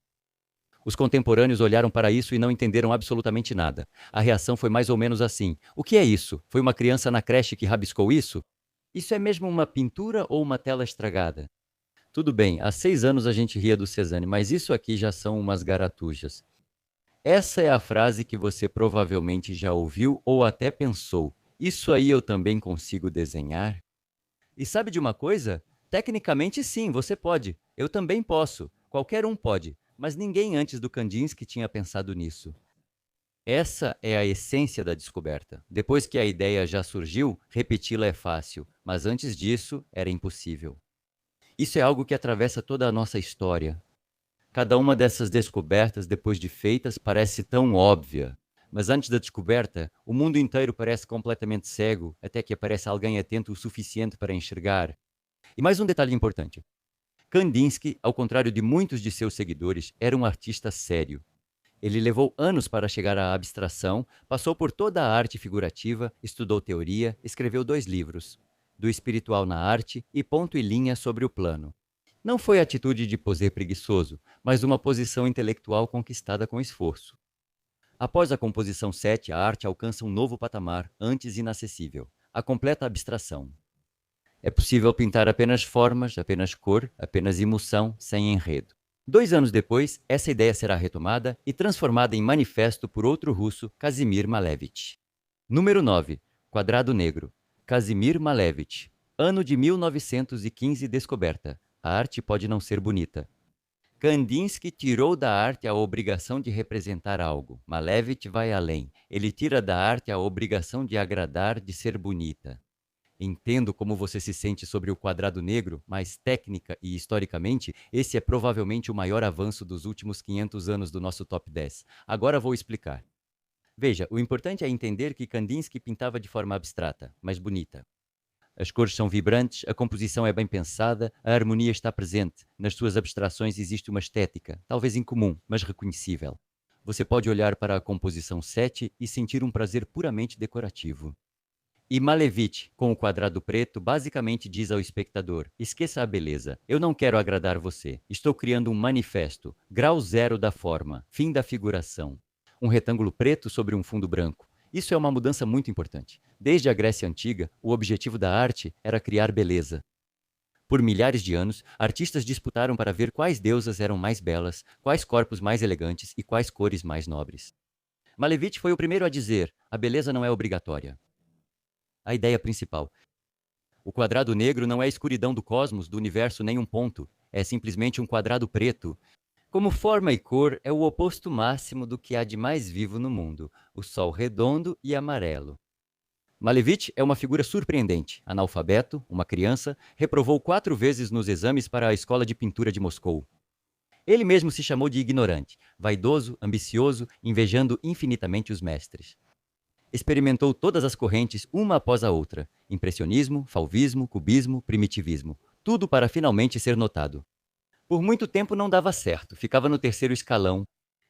Os contemporâneos olharam para isso e não entenderam absolutamente nada. A reação foi mais ou menos assim: o que é isso? Foi uma criança na creche que rabiscou isso? Isso é mesmo uma pintura ou uma tela estragada? Tudo bem, há 6 anos a gente ria do Cezanne, mas isso aqui já são umas garatujas. Essa é a frase que você provavelmente já ouviu ou até pensou: isso aí eu também consigo desenhar? E sabe de uma coisa? Tecnicamente sim, você pode. Eu também posso. Qualquer um pode. Mas ninguém antes do Kandinsky tinha pensado nisso. Essa é a essência da descoberta. Depois que a ideia já surgiu, repeti-la é fácil, mas antes disso era impossível. Isso é algo que atravessa toda a nossa história. Cada uma dessas descobertas, depois de feitas, parece tão óbvia. Mas antes da descoberta, o mundo inteiro parece completamente cego, até que aparece alguém atento o suficiente para enxergar. E mais um detalhe importante. Kandinsky, ao contrário de muitos de seus seguidores, era um artista sério. Ele levou anos para chegar à abstração, passou por toda a arte figurativa, estudou teoria, escreveu 2 livros, Do Espiritual na Arte e Ponto e Linha sobre o Plano. Não foi atitude de poser preguiçoso, mas uma posição intelectual conquistada com esforço. Após a composição 7, a arte alcança um novo patamar, antes inacessível, a completa abstração. É possível pintar apenas formas, apenas cor, apenas emoção, sem enredo. 2 anos depois, essa ideia será retomada e transformada em manifesto por outro russo, Kazimir Malevich. Número 9. Quadrado Negro. Kazimir Malevich. Ano de 1915 descoberta. A arte pode não ser bonita. Kandinsky tirou da arte a obrigação de representar algo. Malevich vai além. Ele tira da arte a obrigação de agradar, de ser bonita. Entendo como você se sente sobre o quadrado negro, mas técnica e historicamente, esse é provavelmente o maior avanço dos últimos 500 anos do nosso top 10. Agora vou explicar. Veja, o importante é entender que Kandinsky pintava de forma abstrata, mas bonita. As cores são vibrantes, a composição é bem pensada, a harmonia está presente. Nas suas abstrações existe uma estética, talvez incomum, mas reconhecível. Você pode olhar para a composição 7 e sentir um prazer puramente decorativo. E Malevich, com o quadrado preto, basicamente diz ao espectador: esqueça a beleza, eu não quero agradar você. Estou criando um manifesto, grau zero da forma, fim da figuração. Um retângulo preto sobre um fundo branco. Isso é uma mudança muito importante. Desde a Grécia Antiga, o objetivo da arte era criar beleza. Por milhares de anos, artistas disputaram para ver quais deusas eram mais belas, quais corpos mais elegantes e quais cores mais nobres. Malevich foi o primeiro a dizer: a beleza não é obrigatória. A ideia principal. O quadrado negro não é a escuridão do cosmos, do universo, nem um ponto. É simplesmente um quadrado preto. Como forma e cor, é o oposto máximo do que há de mais vivo no mundo, o sol redondo e amarelo. Malevich é uma figura surpreendente. Analfabeto, uma criança, reprovou 4 vezes nos exames para a Escola de Pintura de Moscou. Ele mesmo se chamou de ignorante, vaidoso, ambicioso, invejando infinitamente os mestres. Experimentou todas as correntes, uma após a outra: impressionismo, fauvismo, cubismo, primitivismo. Tudo para finalmente ser notado. Por muito tempo não dava certo, ficava no terceiro escalão.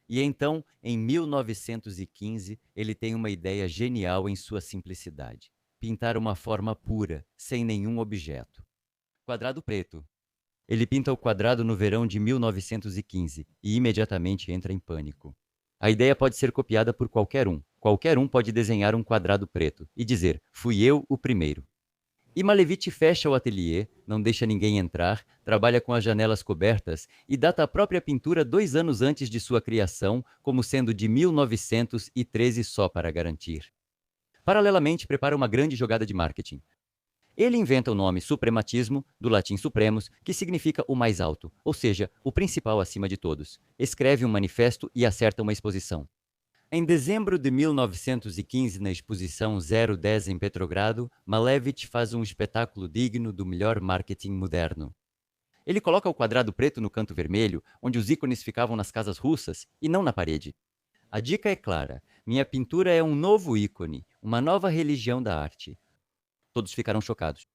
E então, em 1915, ele tem uma ideia genial em sua simplicidade: pintar uma forma pura, sem nenhum objeto. Quadrado preto. Ele pinta o quadrado no verão de 1915 e imediatamente entra em pânico. A ideia pode ser copiada por qualquer um. Qualquer um pode desenhar um quadrado preto e dizer: fui eu o primeiro. E Malevich fecha o ateliê, não deixa ninguém entrar, trabalha com as janelas cobertas e data a própria pintura 2 anos antes de sua criação, como sendo de 1913 só para garantir. Paralelamente, prepara uma grande jogada de marketing. Ele inventa o nome suprematismo, do latim supremos, que significa o mais alto, ou seja, o principal acima de todos. Escreve um manifesto e acerta uma exposição. Em dezembro de 1915, na exposição 010 em Petrogrado, Malevich faz um espetáculo digno do melhor marketing moderno. Ele coloca o quadrado preto no canto vermelho, onde os ícones ficavam nas casas russas, e não na parede. A dica é clara: minha pintura é um novo ícone, uma nova religião da arte. Todos ficaram chocados.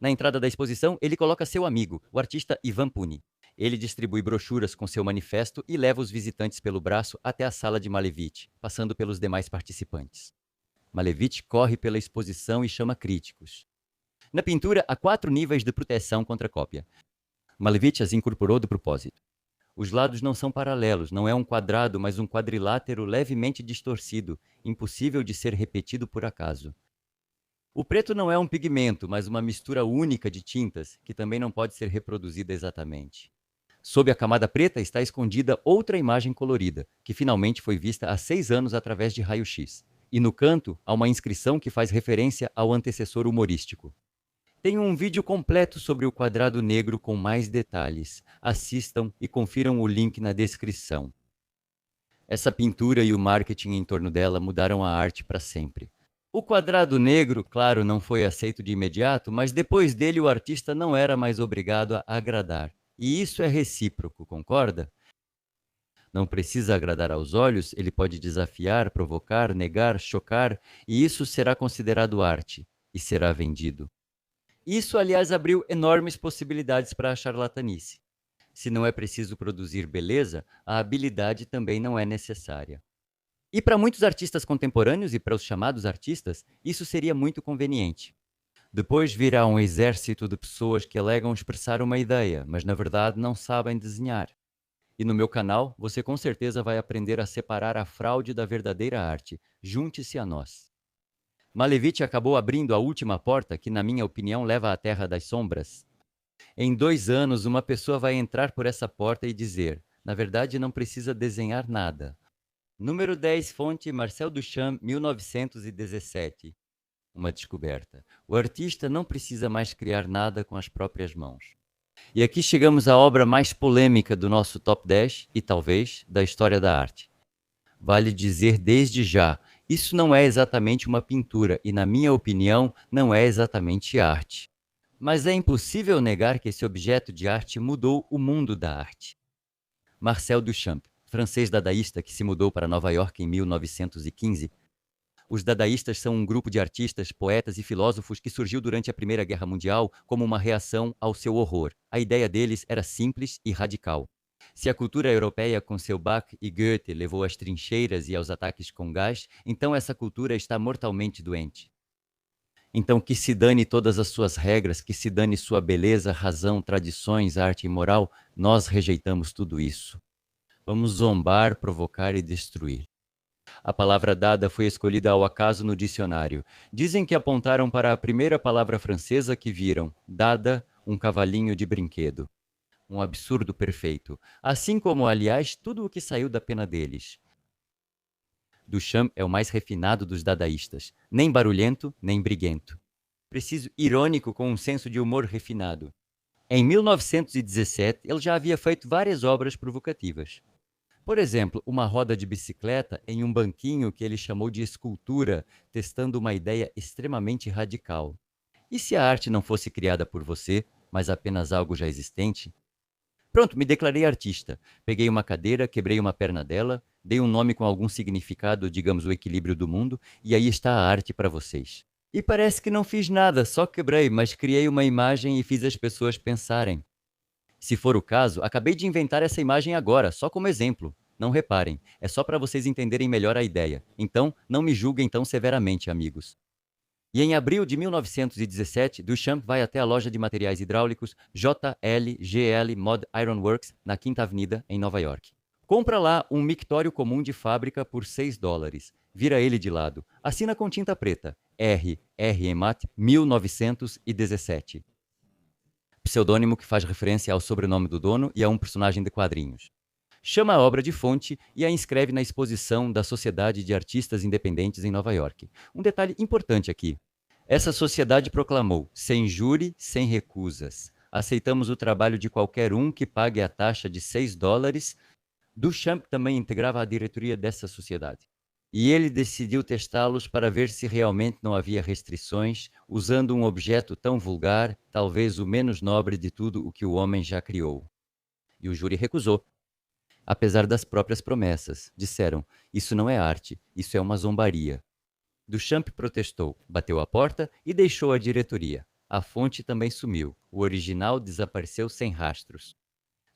Na entrada da exposição, ele coloca seu amigo, o artista Ivan Puni. Ele distribui brochuras com seu manifesto e leva os visitantes pelo braço até a sala de Malevich, passando pelos demais participantes. Malevich corre pela exposição e chama críticos. Na pintura, há 4 níveis de proteção contra cópia. Malevich as incorporou de propósito. Os lados não são paralelos, não é um quadrado, mas um quadrilátero levemente distorcido, impossível de ser repetido por acaso. O preto não é um pigmento, mas uma mistura única de tintas, que também não pode ser reproduzida exatamente. Sob a camada preta está escondida outra imagem colorida, que finalmente foi vista há 6 anos através de raio-x. E no canto há uma inscrição que faz referência ao antecessor humorístico. Tenho um vídeo completo sobre o quadrado negro com mais detalhes. Assistam e confiram o link na descrição. Essa pintura e o marketing em torno dela mudaram a arte para sempre. O quadrado negro, claro, não foi aceito de imediato, mas depois dele o artista não era mais obrigado a agradar. E isso é recíproco, concorda? Não precisa agradar aos olhos, ele pode desafiar, provocar, negar, chocar, e isso será considerado arte e será vendido. Isso, aliás, abriu enormes possibilidades para a charlatanice. Se não é preciso produzir beleza, a habilidade também não é necessária. E para muitos artistas contemporâneos e para os chamados artistas, isso seria muito conveniente. Depois virá um exército de pessoas que alegam expressar uma ideia, mas na verdade não sabem desenhar. E no meu canal, você com certeza vai aprender a separar a fraude da verdadeira arte. Junte-se a nós. Malevich acabou abrindo a última porta que, na minha opinião, leva à Terra das Sombras. Em 2 anos, uma pessoa vai entrar por essa porta e dizer: na verdade, não precisa desenhar nada. Número 10, fonte Marcel Duchamp, 1917. Uma descoberta. O artista não precisa mais criar nada com as próprias mãos. E aqui chegamos à obra mais polêmica do nosso top 10 e talvez da história da arte. Vale dizer desde já, isso não é exatamente uma pintura e, na minha opinião, não é exatamente arte. Mas é impossível negar que esse objeto de arte mudou o mundo da arte. Marcel Duchamp, francês dadaísta que se mudou para Nova York em 1915. Os dadaístas são um grupo de artistas, poetas e filósofos que surgiu durante a Primeira Guerra Mundial como uma reação ao seu horror. A ideia deles era simples e radical. Se a cultura europeia com seu Bach e Goethe levou às trincheiras e aos ataques com gás, então essa cultura está mortalmente doente. Então que se dane todas as suas regras, que se dane sua beleza, razão, tradições, arte e moral, nós rejeitamos tudo isso. Vamos zombar, provocar e destruir. A palavra dada foi escolhida ao acaso no dicionário. Dizem que apontaram para a primeira palavra francesa que viram, dada, um cavalinho de brinquedo. Um absurdo perfeito. Assim como, aliás, tudo o que saiu da pena deles. Duchamp é o mais refinado dos dadaístas. Nem barulhento, nem briguento. Preciso irônico com um senso de humor refinado. Em 1917, ele já havia feito várias obras provocativas. Por exemplo, uma roda de bicicleta em um banquinho que ele chamou de escultura, testando uma ideia extremamente radical. E se a arte não fosse criada por você, mas apenas algo já existente? Pronto, me declarei artista. Peguei uma cadeira, quebrei uma perna dela, dei um nome com algum significado, digamos o equilíbrio do mundo, e aí está a arte para vocês. E parece que não fiz nada, só quebrei, mas criei uma imagem e fiz as pessoas pensarem. Se for o caso, acabei de inventar essa imagem agora, só como exemplo. Não reparem, é só para vocês entenderem melhor a ideia. Então, não me julguem tão severamente, amigos. E em abril de 1917, Duchamp vai até a loja de materiais hidráulicos JLGL Mod Iron Works, na Quinta Avenida, em Nova York. Compra lá um mictório comum de fábrica por $6. Vira ele de lado. Assina com tinta preta. R. Emat 1917. Pseudônimo que faz referência ao sobrenome do dono e a um personagem de quadrinhos. Chama a obra de fonte e a inscreve na exposição da Sociedade de Artistas Independentes em Nova York. Um detalhe importante aqui. Essa sociedade proclamou, sem júri, sem recusas. Aceitamos o trabalho de qualquer um que pague a taxa de $6. Duchamp também integrava a diretoria dessa sociedade. E ele decidiu testá-los para ver se realmente não havia restrições, usando um objeto tão vulgar, talvez o menos nobre de tudo o que o homem já criou. E o júri recusou. Apesar das próprias promessas, disseram, isso não é arte, isso é uma zombaria. Duchamp protestou, bateu a porta e deixou a diretoria. A fonte também sumiu, o original desapareceu sem rastros.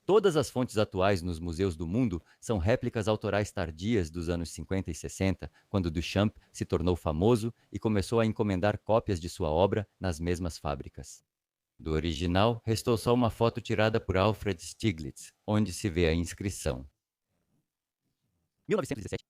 Todas as fontes atuais nos museus do mundo são réplicas autorais tardias dos anos 50 e 60, quando Duchamp se tornou famoso e começou a encomendar cópias de sua obra nas mesmas fábricas. Do original, restou só uma foto tirada por Alfred Stieglitz, onde se vê a inscrição. 1917.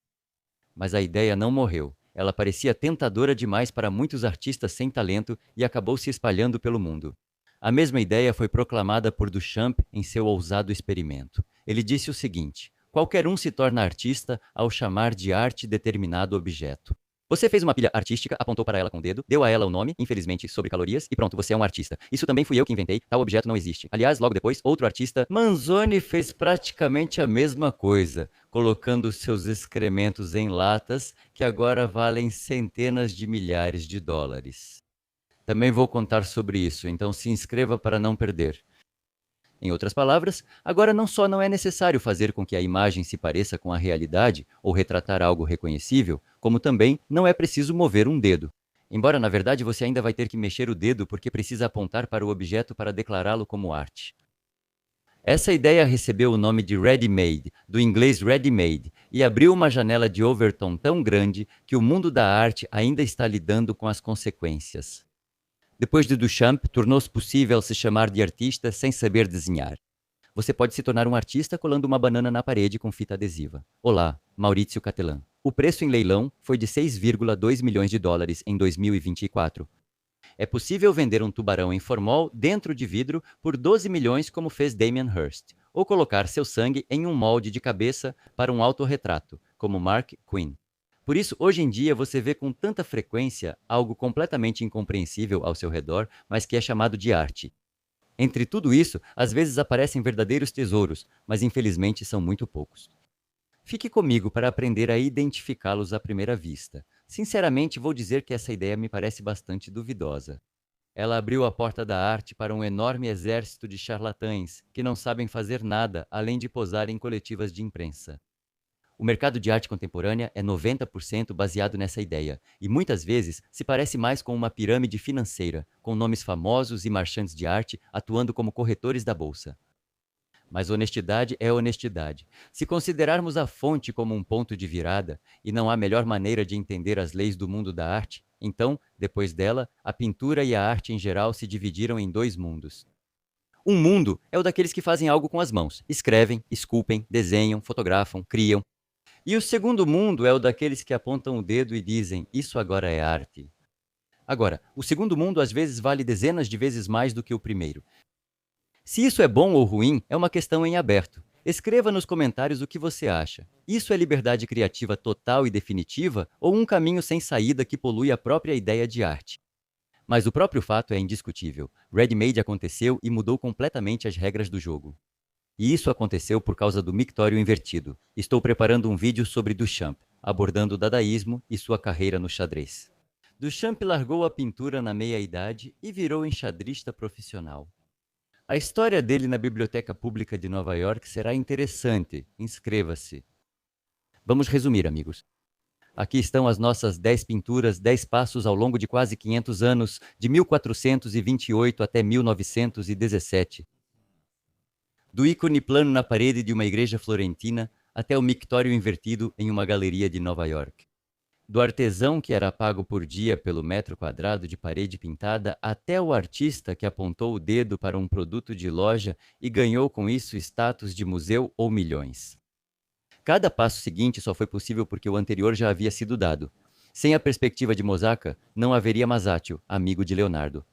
Mas a ideia não morreu. Ela parecia tentadora demais para muitos artistas sem talento e acabou se espalhando pelo mundo. A mesma ideia foi proclamada por Duchamp em seu ousado experimento. Ele disse o seguinte: qualquer um se torna artista ao chamar de arte determinado objeto. Você fez uma pilha artística, apontou para ela com o dedo, deu a ela o nome, infelizmente, sobre calorias, e pronto, você é um artista. Isso também fui eu que inventei, tal objeto não existe. Aliás, logo depois, outro artista, Manzoni, fez praticamente a mesma coisa, colocando seus excrementos em latas que agora valem centenas de milhares de dólares. Também vou contar sobre isso, então se inscreva para não perder. Em outras palavras, agora não só não é necessário fazer com que a imagem se pareça com a realidade ou retratar algo reconhecível, como também não é preciso mover um dedo. Embora, na verdade, você ainda vai ter que mexer o dedo porque precisa apontar para o objeto para declará-lo como arte. Essa ideia recebeu o nome de ready-made, do inglês ready-made, e abriu uma janela de Overton tão grande que o mundo da arte ainda está lidando com as consequências. Depois de Duchamp, tornou-se possível se chamar de artista sem saber desenhar. Você pode se tornar um artista colando uma banana na parede com fita adesiva. Olá, Maurício Catelan. O preço em leilão foi de 6,2 milhões de dólares em 2024. É possível vender um tubarão em formol dentro de vidro por 12 milhões como fez Damien Hirst, ou colocar seu sangue em um molde de cabeça para um autorretrato, como Mark Quinn. Por isso, hoje em dia, você vê com tanta frequência algo completamente incompreensível ao seu redor, mas que é chamado de arte. Entre tudo isso, às vezes aparecem verdadeiros tesouros, mas infelizmente são muito poucos. Fique comigo para aprender a identificá-los à primeira vista. Sinceramente, vou dizer que essa ideia me parece bastante duvidosa. Ela abriu a porta da arte para um enorme exército de charlatães que não sabem fazer nada além de posar em coletivas de imprensa. O mercado de arte contemporânea é 90% baseado nessa ideia, e muitas vezes se parece mais com uma pirâmide financeira, com nomes famosos e marchantes de arte atuando como corretores da bolsa. Mas honestidade é honestidade. Se considerarmos a fonte como um ponto de virada, e não há melhor maneira de entender as leis do mundo da arte, então, depois dela, a pintura e a arte em geral se dividiram em dois mundos. Um mundo é o daqueles que fazem algo com as mãos, escrevem, esculpem, desenham, fotografam, criam. E o segundo mundo é o daqueles que apontam o dedo e dizem: isso agora é arte. Agora, o segundo mundo às vezes vale dezenas de vezes mais do que o primeiro. Se isso é bom ou ruim, é uma questão em aberto. Escreva nos comentários o que você acha. Isso é liberdade criativa total e definitiva ou um caminho sem saída que polui a própria ideia de arte? Mas o próprio fato é indiscutível. Ready-made aconteceu e mudou completamente as regras do jogo. E isso aconteceu por causa do mictório invertido. Estou preparando um vídeo sobre Duchamp, abordando o dadaísmo e sua carreira no xadrez. Duchamp largou a pintura na meia-idade e virou enxadrista profissional. A história dele na Biblioteca Pública de Nova York será interessante. Inscreva-se. Vamos resumir, amigos. Aqui estão as nossas 10 pinturas, 10 passos ao longo de quase 500 anos, de 1428 até 1917. Do ícone plano na parede de uma igreja florentina até o mictório invertido em uma galeria de Nova York. Do artesão que era pago por dia pelo metro quadrado de parede pintada até o artista que apontou o dedo para um produto de loja e ganhou com isso status de museu ou milhões. Cada passo seguinte só foi possível porque o anterior já havia sido dado. Sem a perspectiva de Mosaka, não haveria Masaccio, amigo de Leonardo.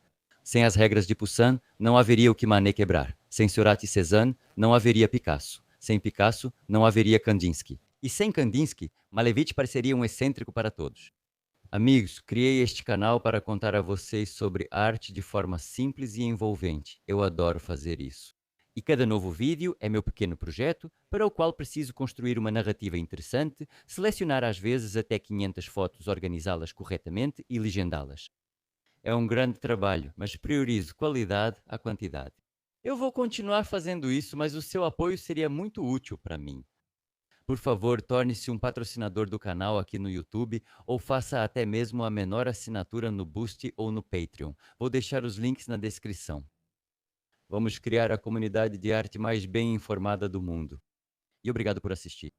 Sem as regras de Poussin, não haveria o que Manet quebrar. Sem Seurat e Cézanne, não haveria Picasso. Sem Picasso, não haveria Kandinsky. E sem Kandinsky, Malevich pareceria um excêntrico para todos. Amigos, criei este canal para contar a vocês sobre arte de forma simples e envolvente. Eu adoro fazer isso. E cada novo vídeo é meu pequeno projeto, para o qual preciso construir uma narrativa interessante, selecionar às vezes até 500 fotos, organizá-las corretamente e legendá-las. É um grande trabalho, mas priorizo qualidade à quantidade. Eu vou continuar fazendo isso, mas o seu apoio seria muito útil para mim. Por favor, torne-se um patrocinador do canal aqui no YouTube ou faça até mesmo a menor assinatura no Boost ou no Patreon. Vou deixar os links na descrição. Vamos criar a comunidade de arte mais bem informada do mundo. E obrigado por assistir.